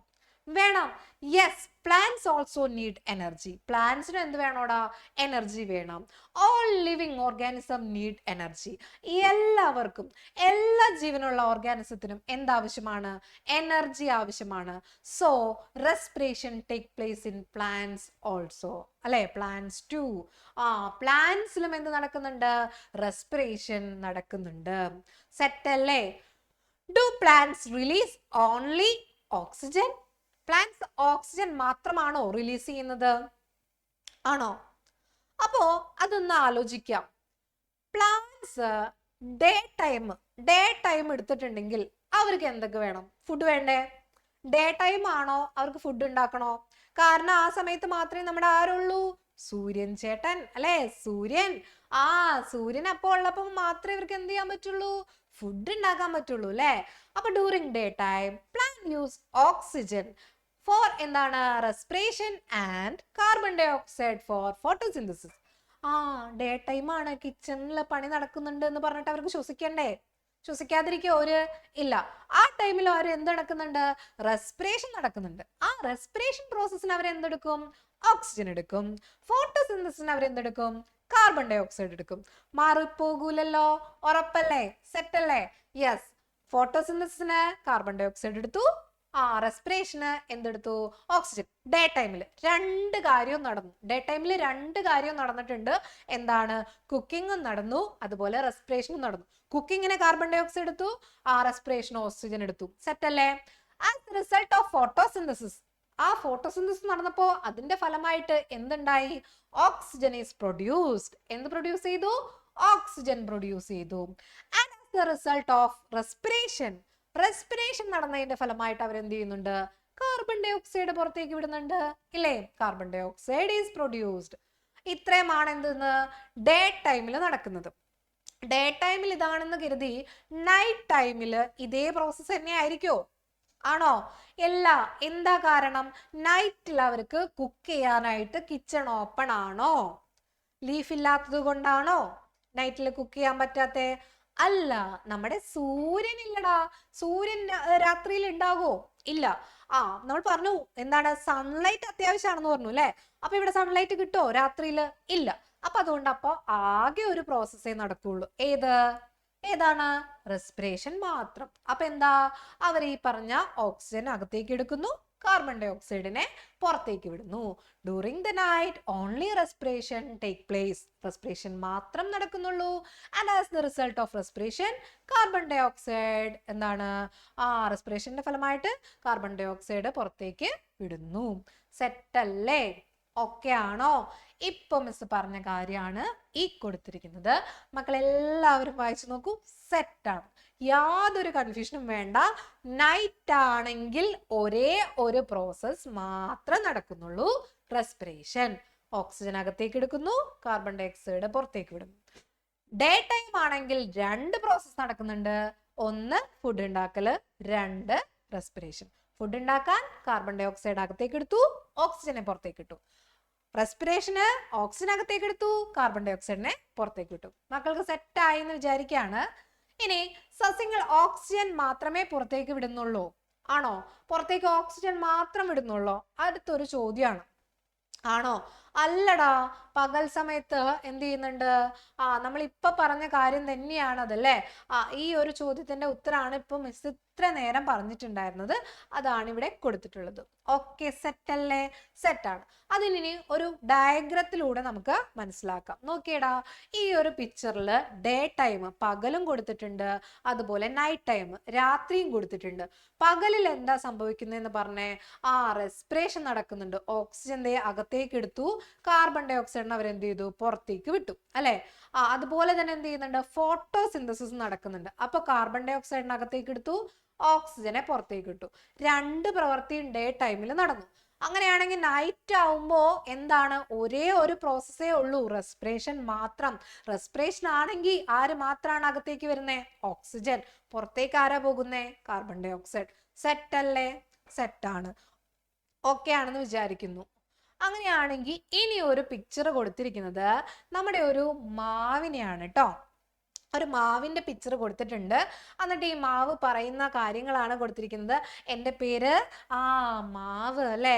വേണം. Yes, plants also need energy. പ്ലാന്റ്സിന് എന്ത് വേണോടാ? എനർജി വേണം. All living organism need energy. എല്ലാവർക്കും, എല്ലാ ജീവനുള്ള ഓർഗാനിസത്തിനും എന്താവശ്യമാണ്? എനർജി ആവശ്യമാണ്. So respiration take place in plants also, അല്ലെ? Plants too. പ്ലാന്റ്സിലും എന്ത് നടക്കുന്നുണ്ട്? റെസ്പിറേഷൻ നടക്കുന്നുണ്ട്. സെറ്റ് അല്ലേ? Do plants release only oxygen? Plants oxygen മാത്രമാണോ റിലീസ് ചെയ്യുന്നത്? ആണോ? അപ്പോ അതൊന്ന് ആലോചിക്കാം. പ്ലാന്റ്സ് ഡേ ടൈം എടുത്തിട്ടുണ്ടെങ്കിൽ അവർക്ക് എന്തൊക്കെ വേണം? ഫുഡ് വേണ്ടേ? ഡേ ടൈം ആണോ അവർക്ക് ഫുഡ് ഉണ്ടാക്കണോ? കാരണം ആ സമയത്ത് മാത്രമേ നമ്മുടെ ആരുള്ളൂ? സൂര്യൻ ചേട്ടൻ, അല്ലെ? സൂര്യൻ അപ്പോൾ ഉള്ളപ്പോ മാത്രമേ ഇവർക്ക് എന്ത് ചെയ്യാൻ പറ്റുള്ളൂ? ഫുഡ് ഉണ്ടാക്കാൻ പറ്റുള്ളൂ, അല്ലെ? അപ്പൊ during day time plant use oxygen for എന്താണ്? Respiration and carbon dye oxide for photosynthesis. Day time ആണ്, കിച്ചണിൽ പണി നടക്കുന്നുണ്ട് എന്ന് പറഞ്ഞിട്ട് അവർക്ക് ശ്വസിക്കണ്ടേ? ശ്വസിക്കാതിരിക്കുക ഇല്ല. ആ ടൈമിൽ അവർ എന്ത് നടക്കുന്നുണ്ട്? റെസ്പിറേഷൻ നടക്കുന്നുണ്ട്. ആ റെസ്പിറേഷൻ പ്രോസസ്സിന് അവർ എന്തെടുക്കും? ഓക്സിജൻ എടുക്കും. ഫോട്ടോസിന്തസിന് അവർ എന്തെടുക്കും? കാർബൺ ഡൈ ഓക്സൈഡ് എടുക്കും. മാറിപ്പോകൂലല്ലോ, ഉറപ്പല്ലേ? സെറ്റ് അല്ലേ? യെസ്, ഫോട്ടോസിന്തസിന് കാർബൺ ഡൈ ഓക്സൈഡ് എടുത്തു, റെസ്പിറേഷന് എന്തെടുത്തു? ഓക്സിജൻ. ഡേ ടൈമിൽ രണ്ട് കാര്യവും നടന്നു. ഡേ ടൈമിൽ രണ്ട് കാര്യവും നടന്നിട്ടുണ്ട്. എന്താണ്? കുക്കിങ്ങും നടന്നു, അതുപോലെ റെസ്പിറേഷനും നടന്നു. കുക്കിങ്ങിന് കാർബൺ ഡൈ ഓക്സൈഡ് എടുത്തു, റെസ്പിറേഷൻ ഓക്സിജൻ എടുത്തു. സെറ്റ് അല്ലേ? As result of photosynthesis, photosynthesis നടന്നപ്പോ അതിന്റെ ഫലമായിട്ട് എന്തുണ്ടായി? Oxygen is produced. എന്ത് പ്രൊഡ്യൂസ് ചെയ്തു? ഓക്സിജൻ പ്രൊഡ്യൂസ് ചെയ്തു. And as the result of respiration നടന്നതിന്റെ ഫലമായിട്ട് അവർ എന്ത് ചെയ്യുന്നുണ്ട്? കാർബൺ ഡൈ ഓക്സൈഡ് പുറത്തേക്ക് വിടുന്നുണ്ട്, ഇല്ലേ? Carbon dye oxide is produced. ഇത്രയുമാണ് എന്തെന്ന്? ഡേ ടൈമിൽ നടക്കുന്നത്. ഡേ ടൈമിൽ ഇതാണെന്ന് കരുതി നൈറ്റ് ടൈമിൽ ഇതേ പ്രോസസ്സ് തന്നെ ആയിരിക്കോ? ആണോ? എന്താ കാരണം? നൈറ്റിൽ അവർക്ക് കുക്ക് ചെയ്യാനായിട്ട് കിച്ചൺ ഓപ്പൺ ആണോ? ലീഫ് ഇല്ലാത്തത് കൊണ്ടാണോ നൈറ്റിൽ കുക്ക് ചെയ്യാൻ പറ്റാത്തെ? അല്ല, നമ്മുടെ സൂര്യൻ ഇല്ലടാ. സൂര്യൻ രാത്രിയിൽ ഉണ്ടാവോ? ഇല്ല. നമ്മൾ പറഞ്ഞു എന്താണ്? സൺലൈറ്റ് അത്യാവശ്യമാണെന്ന് പറഞ്ഞു, അല്ലെ? അപ്പൊ ഇവിടെ സൺലൈറ്റ് കിട്ടോ രാത്രിയിൽ? ഇല്ല. അതുകൊണ്ട് ആകെ ഒരു പ്രോസസ്സേ നടക്കുള്ളൂ. ഏതാണ്? റെസ്പിറേഷൻ മാത്രം. എന്താ? അവർ ഈ പറഞ്ഞ ഓക്സിജൻ അകത്തേക്ക് എടുക്കുന്നു, കാർബൺ ഡൈ ഓക്സൈഡിനെ പുറത്തേക്ക് വിടുന്നു. During the night only respiration take place. Respiration മാത്രം നടക്കുന്നുള്ളൂ. And as the result of respiration carbon dye oxide എന്താണ്? റെസ്പിറേഷന്റെ ഫലമായിട്ട് കാർബൺ ഡൈ ഓക്സൈഡ് പുറത്തേക്ക് വിടുന്നു. സെറ്റ് അല്ലേ? ഓക്കെ ആണോ? ഇപ്പൊ മിസ് പറഞ്ഞ കാര്യമാണ് ഈ കൊടുത്തിരിക്കുന്നത്. മക്കളെല്ലാവരും വായിച്ചു നോക്കൂ. സെറ്റാണ്, യാതൊരു കൺഫ്യൂഷനും വേണ്ട. നൈറ്റ് ആണെങ്കിൽ ഒരേ ഒരു പ്രോസസ് മാത്രം നടക്കുന്നുള്ളൂ, റെസ്പിറേഷൻ. ഓക്സിജൻ അകത്തേക്ക് എടുക്കുന്നു, കാർബൺ ഡൈ ഓക്സൈഡ് പുറത്തേക്ക് വിടുന്നു. ഡേ ടൈം ആണെങ്കിൽ രണ്ട് പ്രോസസ് നടക്കുന്നുണ്ട്. ഒന്ന് ഫുഡ് ഉണ്ടാക്കല്, രണ്ട് റെസ്പിറേഷൻ. ഫുഡ് ഉണ്ടാക്കാൻ കാർബൺ ഡൈ ഓക്സൈഡ് അകത്തേക്ക് എടുത്തു, ഓക്സിജനെ പുറത്തേക്ക് ഇട്ടു. റെസ്പിറേഷന് ഓക്സിജൻ അകത്തേക്ക് എടുത്തു, കാർബൺ ഡൈ ഓക്സൈഡിനെ പുറത്തേക്ക് വിട്ടു. മക്കൾക്ക് സെറ്റ് ആയി എന്ന് വിചാരിക്കുകയാണ്. ഇനി സസ്യങ്ങൾ ഓക്സിജൻ മാത്രമേ പുറത്തേക്ക് വിടുന്നുള്ളൂ ആണോ? പുറത്തേക്ക് ഓക്സിജൻ മാത്രം വിടുന്നുള്ളൂ? അടുത്തൊരു ചോദ്യമാണ്. ആണോ? അല്ലടാ, പകൽ സമയത്ത് എന്ത് ചെയ്യുന്നുണ്ട്? നമ്മൾ ഇപ്പൊ പറഞ്ഞ കാര്യം തന്നെയാണ് അതല്ലേ? ഈ ഒരു ചോദ്യത്തിന്റെ ഉത്തരമാണ് ഇപ്പൊ മിസ് ഇത്ര നേരം പറഞ്ഞിട്ടുണ്ടായിരുന്നത്. അതാണ് ഇവിടെ കൊടുത്തിട്ടുള്ളത്. ഓക്കെ, സെറ്റ് അല്ലേ? സെറ്റാണ്. അതിനി ഒരു ഡയഗ്രത്തിലൂടെ നമുക്ക് മനസ്സിലാക്കാം. നോക്കിയടാ, ഈ ഒരു പിക്ചറിൽ ഡേ ടൈം പകലും കൊടുത്തിട്ടുണ്ട്, അതുപോലെ നൈറ്റ് ടൈം രാത്രിയും കൊടുത്തിട്ടുണ്ട്. പകലിൽ എന്താ സംഭവിക്കുന്നതെന്ന് പറഞ്ഞേ? റെസ്പിറേഷൻ നടക്കുന്നുണ്ട്. ഓക്സിജൻ അകത്തേക്ക് എടുത്തു, കാർബൺ ഡൈ ഓക്സൈഡിനെ അവർ എന്ത് ചെയ്തു? പുറത്തേക്ക് വിട്ടു, അല്ലെ? അതുപോലെ തന്നെ എന്ത് ചെയ്യുന്നുണ്ട്? ഫോട്ടോസിന്തസിസ് നടക്കുന്നുണ്ട്. അപ്പൊ കാർബൺ ഡൈ ഓക്സൈഡിനെ അകത്തേക്ക് എടുത്തു, ഓക്സിജനെ പുറത്തേക്ക് ഇട്ടു. രണ്ട് പ്രവൃത്തിയും ഡേ ടൈമിൽ നടന്നു. അങ്ങനെയാണെങ്കിൽ നൈറ്റ് ആവുമ്പോ എന്താണ്? ഒരേ ഒരു പ്രോസസ്സേ ഉള്ളൂ, റെസ്പിറേഷൻ മാത്രം. റെസ്പിറേഷൻ ആണെങ്കിൽ ആര് മാത്രമാണ് അകത്തേക്ക് വരുന്നേ? ഓക്സിജൻ. പുറത്തേക്ക് ആരാ പോകുന്നേ? Carbon dye oxide. സെറ്റ് അല്ലേ? സെറ്റാണ്. ഓക്കെ ആണെന്ന് വിചാരിക്കുന്നു. അങ്ങനെയാണെങ്കിൽ ഇനി ഒരു പിക്ചർ കൊടുത്തിരിക്കുന്നത് നമ്മുടെ ഒരു മാവിനെയാണ് കേട്ടോ. ഒരു മാവിന്റെ പിക്ചർ കൊടുത്തിട്ടുണ്ട്. എന്നിട്ട് ഈ മാവ് പറയുന്ന കാര്യങ്ങളാണ് കൊടുത്തിരിക്കുന്നത്. എൻ്റെ പേര് മാവ് അല്ലേ,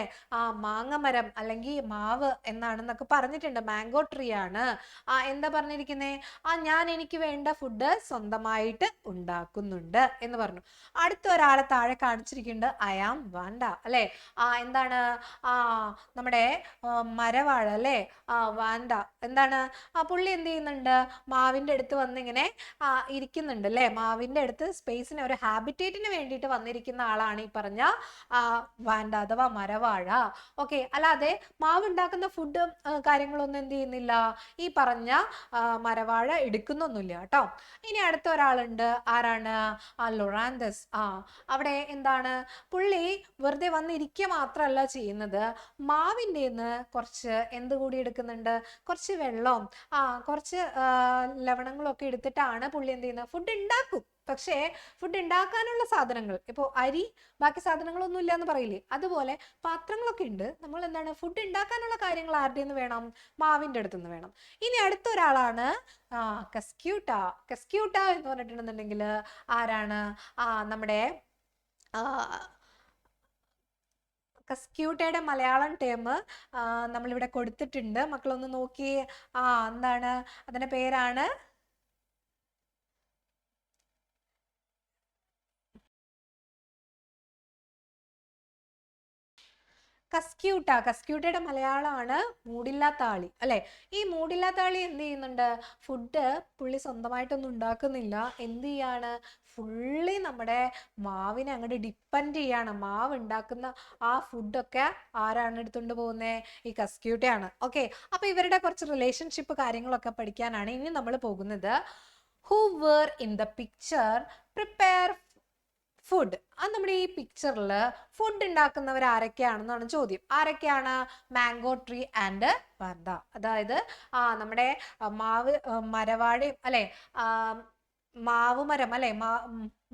മാങ്ങമരം അല്ലെങ്കിൽ മാവ് എന്നാണെന്നൊക്കെ പറഞ്ഞിട്ടുണ്ട്. മാംഗോ ട്രീ ആണ്. എന്താ പറഞ്ഞിരിക്കുന്നേ? ഞാൻ എനിക്ക് വേണ്ട ഫുഡ് സ്വന്തമായിട്ട് ഉണ്ടാക്കുന്നുണ്ട് എന്ന് പറഞ്ഞു. അടുത്ത ഒരാളെ താഴെ കാണിച്ചിരിക്കുന്നുണ്ട്. ഐ ആം വാണ്ട അല്ലേ. എന്താണ്? നമ്മുടെ മരവാഴ അല്ലേ, വാണ്ട. എന്താണ്? പുള്ളി എന്ത് ചെയ്യുന്നുണ്ട്? മാവിന്റെ അടുത്ത് വന്നിങ്ങനെ ഇരിക്കുന്നുണ്ട് അല്ലേ. മാവിന്റെ അടുത്ത് സ്പേസിന്, ഒരു ഹാബിറ്റേറ്റിന് വേണ്ടിയിട്ട് വന്നിരിക്കുന്ന ആളാണ് ഈ പറഞ്ഞ വാണ്ട അഥവാ മരവാഴ. ഓക്കെ. അല്ലാതെ മാവ് ഉണ്ടാക്കുന്ന ഫുഡ് കാര്യങ്ങളൊന്നും എന്ത് ചെയ്യുന്നില്ല, ഈ പറഞ്ഞ മരവാഴ എടുക്കുന്നൊന്നുമില്ല കേട്ടോ. ഇനി അടുത്ത ഒരാളുണ്ട്. ആരാണ്? ലൊറാന്തസ്. അവിടെ എന്താണ്? പുള്ളി വെറുതെ വന്നിരിക്കുക മാത്രമല്ല ചെയ്യുന്നത്, മാവിൻ്റെ കുറച്ച് എന്ത് കൂടി എടുക്കുന്നുണ്ട്, കുറച്ച് വെള്ളവും കുറച്ച് ലവണങ്ങളും ഒക്കെ എടുത്തിട്ടാണ് പുള്ളി എന്ത് ചെയ്യുന്നത്, ഫുഡ് ഉണ്ടാക്കും. പക്ഷേ ഫുഡ് ഉണ്ടാക്കാനുള്ള സാധനങ്ങൾ, ഇപ്പോൾ അരി, ബാക്കി സാധനങ്ങളൊന്നും ഇല്ല എന്ന് പറയില്ലേ, അതുപോലെ പാത്രങ്ങളൊക്കെ ഉണ്ട്. നമ്മൾ എന്താണ്, ഫുഡ് ഉണ്ടാക്കാനുള്ള കാര്യങ്ങൾ ആരുടെ നിന്ന് വേണം? മാവിൻ്റെ അടുത്ത് നിന്ന് വേണം. ഇനി അടുത്ത ഒരാളാണ് കസ്ക്യൂട്ട. കസ്ക്യൂട്ട എന്ന് പറഞ്ഞിട്ടുണ്ടെന്നുണ്ടെങ്കിൽ ആരാണ്? നമ്മുടെ കസ്ക്യൂട്ടയുടെ മലയാളം ടേം നമ്മളിവിടെ കൊടുത്തിട്ടുണ്ട്. മക്കളൊന്ന് നോക്കി. എന്താണ് അതിന്റെ പേരാണ്? കസ്ക്യൂട്ട. കസ്ക്യൂട്ടയുടെ മലയാളമാണ് മൂടില്ലാത്ത ആളി അല്ലെ. ഈ മൂടില്ലാത്ത ആളി എന്ത് ചെയ്യുന്നുണ്ട്? ഫുഡ് പുള്ളി സ്വന്തമായിട്ടൊന്നും ഉണ്ടാക്കുന്നില്ല. എന്ത് ചെയ്യാണ്? ഫുള്ളി നമ്മുടെ മാവിനെ അങ്ങോട്ട് ഡിപ്പെൻഡ് ചെയ്യാണ്. മാവ് ഉണ്ടാക്കുന്ന ആ ഫുഡൊക്കെ ആരാണ് എടുത്തുകൊണ്ട് പോകുന്നത്? ഈ കസ്ക്യൂട്ടയാണ്. ഓക്കെ. അപ്പൊ ഇവരുടെ കുറച്ച് റിലേഷൻഷിപ്പ് കാര്യങ്ങളൊക്കെ പഠിക്കാനാണ് ഇനി നമ്മൾ പോകുന്നത്. Who where in the picture prepare food. നമ്മുടെ ഈ പിക്ചറിൽ ഫുഡ് ഉണ്ടാക്കുന്നവർ ആരൊക്കെയാണെന്നാണ് ചോദ്യം. ആരൊക്കെയാണ്? മാംഗോ ട്രീ ആൻഡ് വാണ്ട. അതായത് നമ്മുടെ മരവാഴയും അല്ലെ, മാവുമരം അല്ലെ,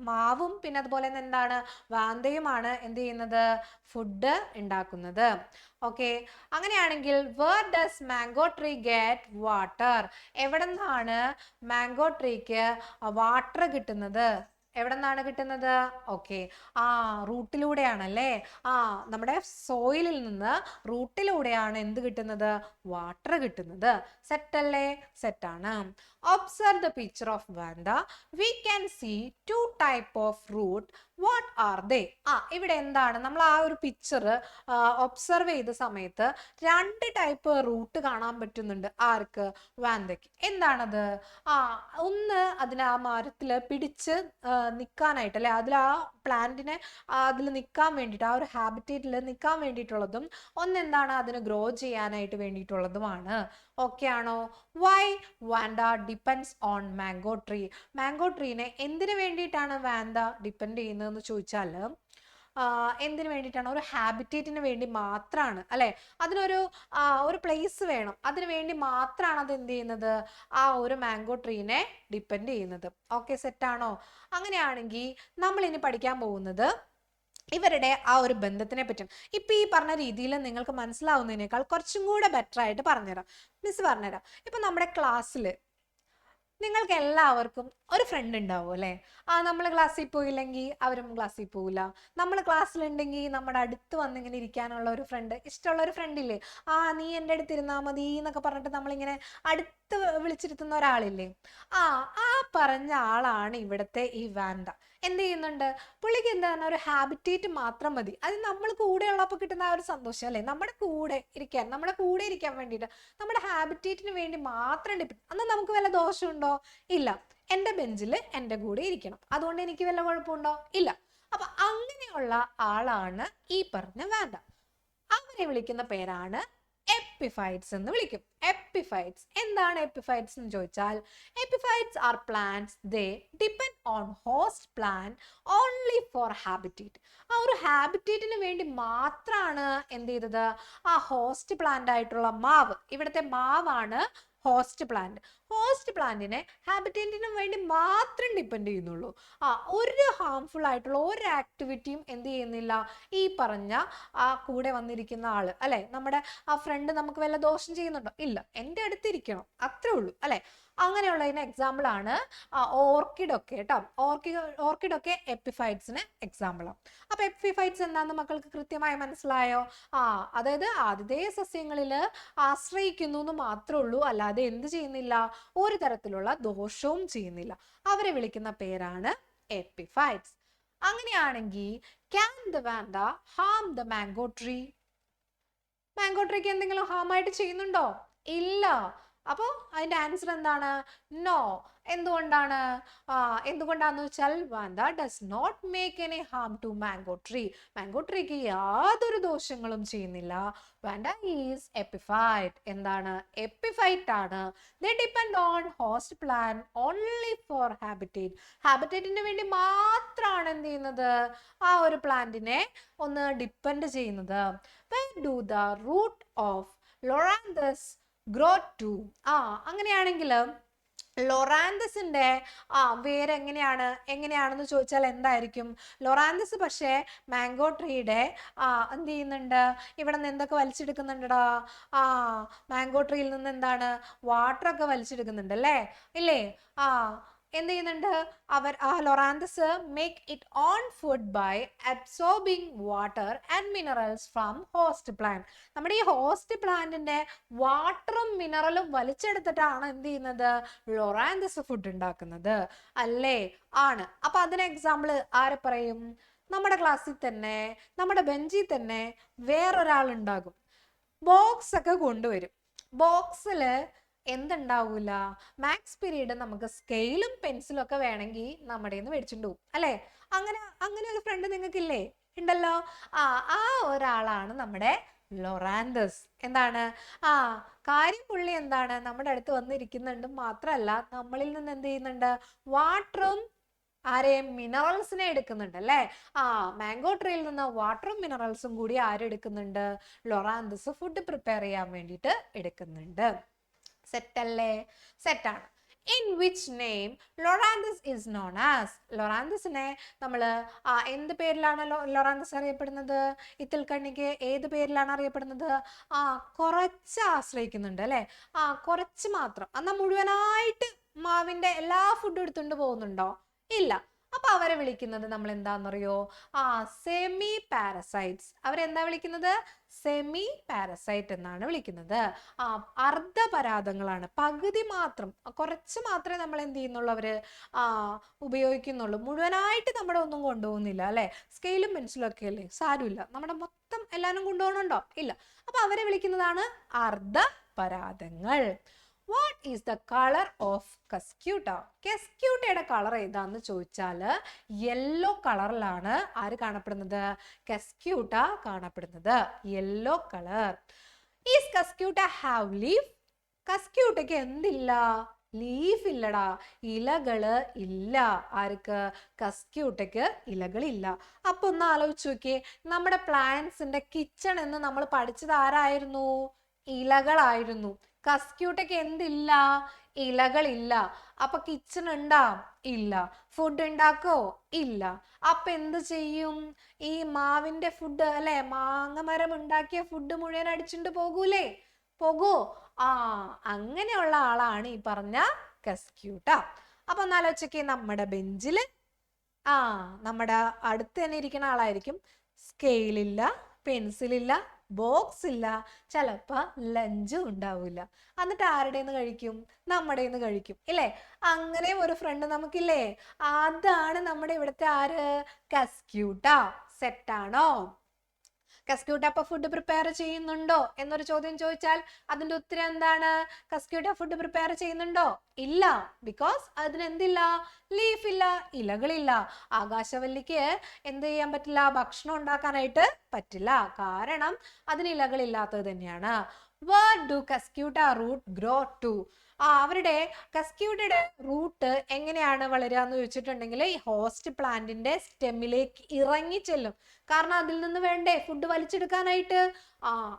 മാവും പിന്നെ അതുപോലെ തന്നെ എന്താണ്, വാന്തയുമാണ് എന്ത് ചെയ്യുന്നത്? ഫുഡ് ഉണ്ടാക്കുന്നത്. ഓക്കെ. അങ്ങനെയാണെങ്കിൽ where does mango tree get water? എവിടെ നിന്നാണ് മാംഗോ ട്രീക്ക് വാട്ടർ കിട്ടുന്നത്? എവിടെ നിന്നാണ് കിട്ടുന്നത്? ഓക്കെ. റൂട്ടിലൂടെയാണല്ലേ. നമ്മുടെ സോയിലിൽ നിന്ന് റൂട്ടിലൂടെയാണ് എന്ത് കിട്ടുന്നത്? വാട്ടർ കിട്ടുന്നത്. സെറ്റ് അല്ലേ? സെറ്റാണ്. Observe the picture of vanda. We can see two type of root. What are they? ഇവിടെ എന്താണ്, നമ്മൾ ആ ഒരു പിക്ചർ ഒബ്സർവ് ചെയ്ത സമയത്ത് 2 ടൈപ്പ് റൂട്ട് കാണാൻ പറ്റുന്നുണ്ട്. ആർക്ക്? വാന്തയ്ക്ക്. എന്താണത്? ഒന്ന് അതിന് ആ മരത്തിൽ പിടിച്ച് നിൽക്കാനായിട്ട് അല്ലെ, അതിൽ ആ പ്ലാന്റിനെ അതിൽ നിൽക്കാൻ വേണ്ടിയിട്ട്, ആ ഒരു ഹാബിറ്റേറ്റിൽ നിൽക്കാൻ വേണ്ടിയിട്ടുള്ളതും, ഒന്നെന്താണ്, അതിന് ഗ്രോ ചെയ്യാനായിട്ട് വേണ്ടിയിട്ടുള്ളതുമാണ്. ഓക്കെ ആണോ? Why vanda depends on mango tree? Mango ട്രീനെ എന്തിനു വേണ്ടിയിട്ടാണ് വാണ്ട ഡിപ്പെൻഡ് ചെയ്യുന്നതെന്ന് ചോദിച്ചാൽ, എന്തിനു വേണ്ടിയിട്ടാണ്? ഒരു ഹാബിറ്റേറ്റിന് വേണ്ടി മാത്രമാണ് അല്ലെ. അതിനൊരു ഒരു പ്ലേസ് വേണം. അതിനു വേണ്ടി മാത്രമാണ് അത് എന്ത് ചെയ്യുന്നത്? ആ ഒരു മാംഗോ ട്രീനെ ഡിപ്പെൻഡ് ചെയ്യുന്നത്. ഓക്കെ. സെറ്റാണോ? അങ്ങനെയാണെങ്കിൽ നമ്മൾ ഇനി പഠിക്കാൻ പോകുന്നത് ഇവരുടെ ആ ഒരു ബന്ധത്തിനെ പറ്റും. ഇപ്പൊ ഈ പറഞ്ഞ രീതിയിൽ നിങ്ങൾക്ക് മനസ്സിലാവുന്നതിനേക്കാൾ കുറച്ചും കൂടെ ബെറ്റർ ആയിട്ട് പറഞ്ഞുതരാം. മിസ് പറഞ്ഞുതരാം. ഇപ്പൊ നമ്മുടെ ക്ലാസ്സിൽ നിങ്ങൾക്ക് എല്ലാവർക്കും ഒരു ഫ്രണ്ട് ഉണ്ടാവും അല്ലേ. നമ്മൾ ക്ലാസ്സിൽ പോയില്ലെങ്കിൽ അവരും ക്ലാസ്സിൽ പോവില്ല. നമ്മൾ ക്ലാസ്സിലുണ്ടെങ്കിൽ നമ്മുടെ അടുത്ത് വന്നിങ്ങനെ ഇരിക്കാനുള്ള ഒരു ഫ്രണ്ട്, ഇഷ്ടമുള്ള ഒരു ഫ്രണ്ട് ഇല്ലേ? നീ എൻ്റെ അടുത്ത് ഇരുന്നാൽ മതി എന്നൊക്കെ പറഞ്ഞിട്ട് നമ്മളിങ്ങനെ അടുത്ത് വിളിച്ചിരുത്തുന്ന ഒരാളില്ലേ? ആ പറഞ്ഞ ആളാണ് ഇവിടുത്തെ ഈ വാണ്ട. എന്ത് ചെയ്യുന്നുണ്ട്? പുള്ളിക്ക് എന്താണ്, ഒരു ഹാബിറ്റേറ്റ് മാത്രം മതി. അത് നമ്മൾ കൂടെ ഉള്ളപ്പോൾ കിട്ടുന്ന ആ ഒരു സന്തോഷം അല്ലേ, നമ്മുടെ കൂടെ ഇരിക്കാൻ വേണ്ടിയിട്ട് നമ്മുടെ ഹാബിറ്റേറ്റിന് വേണ്ടി മാത്രം ഡിപ്പെൻഡ്. അന്ന് നമുക്ക് വല്ല ദോഷമുണ്ടോ? ഇല്ല. എൻ്റെ ബെഞ്ചിൽ എൻ്റെ കൂടെ ഇരിക്കണം, അതുകൊണ്ട് എനിക്ക് വല്ല കുഴപ്പമുണ്ടോ? ഇല്ല. അപ്പൊ അങ്ങനെയുള്ള ആളാണ് ഈ പറഞ്ഞ വാണ്ട. അവരെ വിളിക്കുന്ന പേരാണ് എപ്പിഫൈറ്റ്സ് എന്ന് വിളിക്കും. എപ്പിഫൈറ്റ്സ്. എന്താണ് എപ്പിഫൈറ്റ്സ് എന്ന് ചോദിച്ചാൽ, epiphytes are plants. They depend on host plant only for habitat. ആ ഒരു ഹാബിറ്റേറ്റിന് വേണ്ടി മാത്രമാണ് എന്ത് ചെയ്തത്? ആ ഹോസ്റ്റ് പ്ലാന്റ് ആയിട്ടുള്ള മാവ്, ഇവിടുത്തെ മാവാണ് ഹോസ്റ്റ് പ്ലാന്റ്. ഹോസ്റ്റ് പ്ലാന്റിനെ ഹാബിറ്റേറ്റിന് വേണ്ടി മാത്രം ഡിപ്പെൻഡ് ചെയ്യുന്നുള്ളൂ. ഒരു ഹാംഫുൾ ആയിട്ടുള്ള ഒരു ആക്ടിവിറ്റിയും എന്ത് ചെയ്യുന്നില്ല ഈ പറഞ്ഞ കൂടെ വന്നിരിക്കുന്ന ആള് അല്ലെ, നമ്മുടെ ആ ഫ്രണ്ട് നമുക്ക് വല്ല ദോഷം ചെയ്യുന്നുണ്ടോ? ഇല്ല. എൻ്റെ അടുത്തിരിക്കണം, അത്രേ ഉള്ളൂ അല്ലെ. അങ്ങനെയുള്ളതിന് എക്സാമ്പിൾ ആണ് ഓർക്കിഡൊക്കെ കേട്ടോ. ഓർക്കിഡൊക്കെ എപ്പിഫൈറ്റ്സിന് എക്സാമ്പിളാണ്. അപ്പൊ എപ്പിഫൈറ്റ്സ് എന്താന്ന് മക്കൾക്ക് കൃത്യമായി മനസ്സിലായോ? അതായത് ആതിഥേയ സസ്യങ്ങളിൽ ആശ്രയിക്കുന്നു എന്ന് മാത്രമേ ഉള്ളൂ, അല്ലാതെ എന്ത് ചെയ്യുന്നില്ല, ഒരു തരത്തിലുള്ള ദോഷവും ചെയ്യുന്നില്ല. അവരെ വിളിക്കുന്ന പേരാണ് എപ്പിഫൈറ്റ്സ്. അങ്ങനെയാണെങ്കിൽ can the vanda harm the mango tree? Mango ട്രീക്ക് എന്തെങ്കിലും ഹാം ആയിട്ട് ചെയ്യുന്നുണ്ടോ? ഇല്ല. അപ്പോ അതിന്റെ ആൻസർ എന്താണ്? നോ. എന്തുകൊണ്ടാണ്? എന്തുകൊണ്ടാന്ന് വെച്ചാൽ vanda does not make any harm to mango tree. Mango ട്രീക്ക് യാതൊരു ദോഷങ്ങളും ചെയ്യുന്നില്ല. Vanda is epiphyte. എന്താണ്? എപ്പിഫൈറ്റ് ആണ്. They depend on host plant only for habitat. ഹാബിറ്റേറ്റിന് വേണ്ടി മാത്രമാണ് എന്ത് ചെയ്യുന്നത്, ആ ഒരു പ്ലാന്റിനെ ഒന്ന് ഡിപ്പെൻഡ് ചെയ്യുന്നത്. Where do the root of Loranthus grow to? അങ്ങനെയാണെങ്കിൽ ലൊറാന്തസിന്റെ വേര് എങ്ങനെയാണെന്ന് ചോദിച്ചാൽ എന്തായിരിക്കും? ലൊറാന്തസ് പക്ഷേ മാംഗോ ട്രീയുടെ എന്ത് ചെയ്യുന്നുണ്ട്, ഇവിടെ നിന്ന് എന്തൊക്കെ വലിച്ചെടുക്കുന്നുണ്ടടാ? മാംഗോ ട്രീയിൽ നിന്ന് എന്താണ്, വാട്ടർ ഒക്കെ വലിച്ചെടുക്കുന്നുണ്ട് അല്ലേ? ഇല്ലേ? എന്ത് ചെയ്യുന്നുണ്ട് അവർ? Loranthus make it on food by absorbing water and minerals from host plant. നമ്മുടെ ഈ ഹോസ്റ്റ് പ്ലാന്റിന്റെ വാട്ടറും മിനറലും വലിച്ചെടുത്തിട്ടാണ് എന്ത് ചെയ്യുന്നത്, ലൊറാന്തസ് ഫുഡ് ഉണ്ടാക്കുന്നത് അല്ലേ? ആണ്. അപ്പൊ അതിന് എക്സാമ്പിൾ ആരെ പറയും? നമ്മുടെ ക്ലാസ്സിൽ തന്നെ, നമ്മുടെ ബെഞ്ചിൽ തന്നെ വേറൊരാൾ ഉണ്ടാകും. ബോക്സ് ഒക്കെ കൊണ്ടുവരും. ബോക്സില് എന്തുണ്ടാവൂല, മാത്സ് പീരീഡ് നമുക്ക് സ്കെയിലും പെൻസിലും ഒക്കെ വേണമെങ്കിൽ നമ്മുടെ നിന്ന് മേടിച്ചിട്ട് പോകും അല്ലേ? അങ്ങനെ ഒരു ഫ്രണ്ട് നിങ്ങൾക്കില്ലേ? ഉണ്ടല്ലോ. ആ ഒരാളാണ് നമ്മുടെ ലൊറാന്തസ്. എന്താണ്? കാര്യം പുള്ളി എന്താണ്, നമ്മുടെ അടുത്ത് വന്നിരിക്കുന്നുണ്ട് മാത്രമല്ല നമ്മളിൽ നിന്ന് എന്ത് ചെയ്യുന്നുണ്ട്, വാട്ടറും ആരെയും മിനറൽസിനെ എടുക്കുന്നുണ്ട് അല്ലേ? മാംഗോ ട്രീയിൽ നിന്ന് വാട്ടറും മിനറൽസും കൂടി ആരെടുക്കുന്നുണ്ട്? ലൊറാന്തസ് ഫുഡ് പ്രിപ്പയർ ചെയ്യാൻ വേണ്ടിയിട്ട് എടുക്കുന്നുണ്ട്. സെറ്റ് അല്ലേ? സെറ്റാണ്. In which name Loranthus is known as? ലൊറാന്തസിനെ നമ്മൾ എന്ത് പേരിലാണ് ലൊറാന്തസ് അറിയപ്പെടുന്നത്? ഇത്തിൽക്കണ്ണിക്ക് ഏത് പേരിലാണ് അറിയപ്പെടുന്നത്? കുറച്ച് ആശ്രയിക്കുന്നുണ്ട് അല്ലെ? കുറച്ച് മാത്രം. എന്നാൽ മുഴുവനായിട്ട് മാവിന്റെ എല്ലാ ഫുഡും എടുത്തുകൊണ്ട് പോകുന്നുണ്ടോ? ഇല്ല. അപ്പൊ അവരെ വിളിക്കുന്നത് നമ്മൾ എന്താണെന്നറിയോ? Semi parasites. അവരെന്താ വിളിക്കുന്നത്? സെമി പാരസൈറ്റ് എന്നാണ് വിളിക്കുന്നത്. അർദ്ധപരാതങ്ങളാണ്. പകുതി മാത്രം, കുറച്ച് മാത്രമേ നമ്മൾ എന്ത് ചെയ്യുന്നുള്ളൂ, അവര് ഉപയോഗിക്കുന്നുള്ളൂ. മുഴുവനായിട്ട് നമ്മുടെ ഒന്നും കൊണ്ടുപോകുന്നില്ല അല്ലെ? സ്കെയിലും പെൻസിലും ഒക്കെ അല്ലേ? സാരമില്ല. നമ്മുടെ മൊത്തം എല്ലാവരും കൊണ്ടുപോകണുണ്ടോ? ഇല്ല. അപ്പൊ അവരെ വിളിക്കുന്നതാണ് അർദ്ധപരാതങ്ങൾ. What is the colour of cuscuta? കസ്ക്യൂട്ടയുടെ കളർ ഏതാന്ന് ചോദിച്ചാൽ യെല്ലോ കളറിലാണ് ആര് കാണപ്പെടുന്നത്? കസ്ക്യൂട്ട കാണപ്പെടുന്നത്. Yellow colour. Is cuscuta have leaf? കസ്ക്യൂട്ടയ്ക്ക് എന്തില്ല? ലീഫ് ഇല്ലടാ, ഇലകള് ഇല്ല. ആർക്ക്? കസ്ക്യൂട്ടയ്ക്ക് ഇലകളില്ല. അപ്പൊ ഒന്ന് ആലോചിച്ച് നോക്കിയേ, നമ്മുടെ പ്ലാന്റ്സിന്റെ കിച്ചൺ എന്ന് നമ്മൾ പഠിച്ചത് ആരായിരുന്നു? ഇലകളായിരുന്നു. കസ്ക്യൂട്ടയ്ക്ക് എന്തില്ല? ഇലകളില്ല. അപ്പൊ കിച്ചൺ ഉണ്ടാ? ഇല്ല. ഫുഡ് ഉണ്ടാക്കോ? ഇല്ല. അപ്പൊ എന്ത് ചെയ്യും? ഈ മാവിന്റെ ഫുഡ് അല്ലെ, മാങ്ങമരം ഉണ്ടാക്കിയ ഫുഡ് മുഴുവൻ അടിച്ചിട്ട് പോകൂലേ? പോകൂ? അങ്ങനെയുള്ള ആളാണ് ഈ പറഞ്ഞ കസ്ക്യൂട്ട. അപ്പൊ ഒന്നാലോചിക്കേ, നമ്മുടെ ബെഞ്ചില് നമ്മുടെ അടുത്ത് തന്നെ ഇരിക്കുന്ന ആളായിരിക്കും. സ്കെയിലില്ല, പെൻസിലില്ല, ബോക്സ് ഇല്ല, ചിലപ്പോ ലഞ്ചും ഉണ്ടാവില്ല. എന്നിട്ട് ആരുടെ നിന്ന് കഴിക്കും? നമ്മുടെ നിന്ന് കഴിക്കും ഇല്ലേ? അങ്ങനെ ഒരു ഫ്രണ്ട് നമുക്കില്ലേ? അതാണ് നമ്മുടെ ഇവിടുത്തെ ആര്? കസ്ക്യൂട്ട. സെറ്റാണോ? കസ്ക്യൂട്ട അപ്പൊ ഫുഡ് പ്രിപ്പയർ ചെയ്യുന്നുണ്ടോ എന്നൊരു ചോദ്യം ചോദിച്ചാൽ അതിന്റെ ഉത്തരം എന്താണ്? കസ്ക്യൂട്ട ഫുഡ് പ്രിപ്പയർ ചെയ്യുന്നുണ്ടോ? ഇല്ല. ബിക്കോസ് അതിന് എന്തില്ല? ലീഫ് ഇല്ല, ഇലകളില്ല. ആകാശവല്ലിക്ക് എന്ത് ചെയ്യാൻ പറ്റില്ല? ഭക്ഷണം ഉണ്ടാക്കാനായിട്ട് പറ്റില്ല. കാരണം അതിന് ഇലകളില്ലാത്തത് തന്നെയാണ്. Where do Cuscuta root grow to? അവരുടെ കസ്ക്യൂട്ടയുടെ റൂട്ട് എങ്ങനെയാണ് വളരുക എന്ന് ചോദിച്ചിട്ടുണ്ടെങ്കിൽ ഈ ഹോസ്റ്റ് പ്ലാന്റിന്റെ സ്റ്റെമ്മിലേക്ക് ഇറങ്ങി ചെല്ലും. കാരണം അതിൽ നിന്ന് വേണ്ടേ ഫുഡ് വലിച്ചെടുക്കാനായിട്ട്?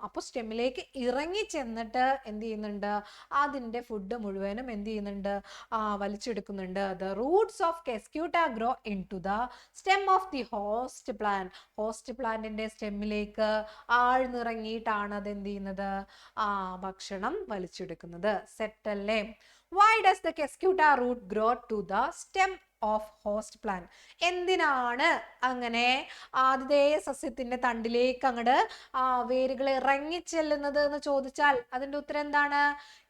അപ്പൊ സ്റ്റെമ്മിലേക്ക് ഇറങ്ങി ചെന്നിട്ട് എന്ത് ചെയ്യുന്നുണ്ട്? അതിന്റെ ഫുഡ് മുഴുവനും എന്ത് ചെയ്യുന്നുണ്ട്? വലിച്ചെടുക്കുന്നുണ്ട്. The roots of Cuscuta grow into the stem of the host plant. Host പ്ലാന്റിന്റെ സ്റ്റെമ്മിലേക്ക് ആഴ്ന്നിറങ്ങിയിട്ടാണ് അത് എന്ത് ചെയ്യുന്നത്? ഭക്ഷണം വലിച്ചെടുക്കുന്നത്. സെറ്റ് അല്ലേ? Why does the Cuscuta root grow to the stem of host plant? എന്തിനാണ് അങ്ങനെ ആതിഥേയ സസ്യത്തിന്റെ തണ്ടിലേക്ക് അങ്ങോട്ട് വേരുകൾ ഇറങ്ങിച്ചെല്ലുന്നത് എന്ന് ചോദിച്ചാൽ അതിന്റെ ഉത്തരം എന്താണ്?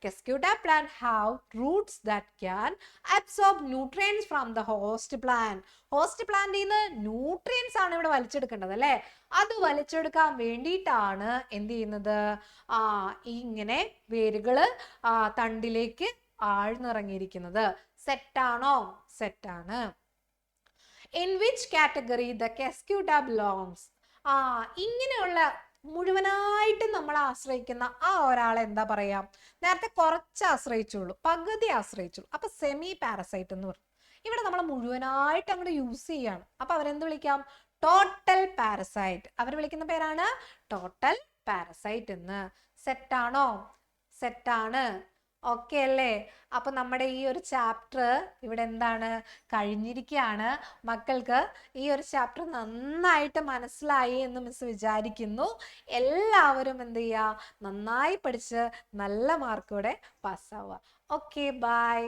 Cuscuta plant have roots that can absorb nutrients from the host plant. Host പ്ലാന്റിൽ നിന്ന് ന്യൂട്രിയൻസ് ആണ് ഇവിടെ വലിച്ചെടുക്കേണ്ടത് അല്ലേ? അത് വലിച്ചെടുക്കാൻ വേണ്ടിയിട്ടാണ് എന്ത് ചെയ്യുന്നത്? ഇങ്ങനെ വേരുകള് തണ്ടിലേക്ക് ആഴ്ന്നിറങ്ങിയിരിക്കുന്നത്. സെറ്റാണോ? സെറ്റാണ്. In which category the Cuscuta belongs? ഇങ്ങനെയുള്ള മുഴുവനായിട്ടും നമ്മൾ ആശ്രയിക്കുന്ന ഒരാളെ എന്താ പറയാ? നേരത്തെ കുറച്ച് ആശ്രയിച്ചുള്ളൂ, പകുതി ആശ്രയിച്ചുള്ളൂ, അപ്പൊ സെമി പാരസൈറ്റ് എന്ന് പറയും. ഇവിടെ നമ്മൾ മുഴുവനായിട്ട് അങ്ങോട്ട് യൂസ് ചെയ്യാണ്. അപ്പൊ അവരെന്ത് വിളിക്കാം? Total parasite. അവർ വിളിക്കുന്ന പേരാണ് ടോട്ടൽ പാരസൈറ്റ് എന്ന്. സെറ്റാണോ? സെറ്റാണ്. ഓക്കെ അല്ലേ? അപ്പൊ നമ്മുടെ ഈ ഒരു ചാപ്റ്റർ ഇവിടെ എന്താണ് കഴിഞ്ഞിരിക്കുകയാണ്. മക്കൾക്ക് ഈ ഒരു ചാപ്റ്റർ നന്നായിട്ട് മനസ്സിലായി എന്ന് മിസ് വിചാരിക്കുന്നു. എല്ലാവരും എന്ത് ചെയ്യുക? നന്നായി പഠിച്ച് നല്ല മാർക്കോടെ പാസ്സാവുക. Okay, by.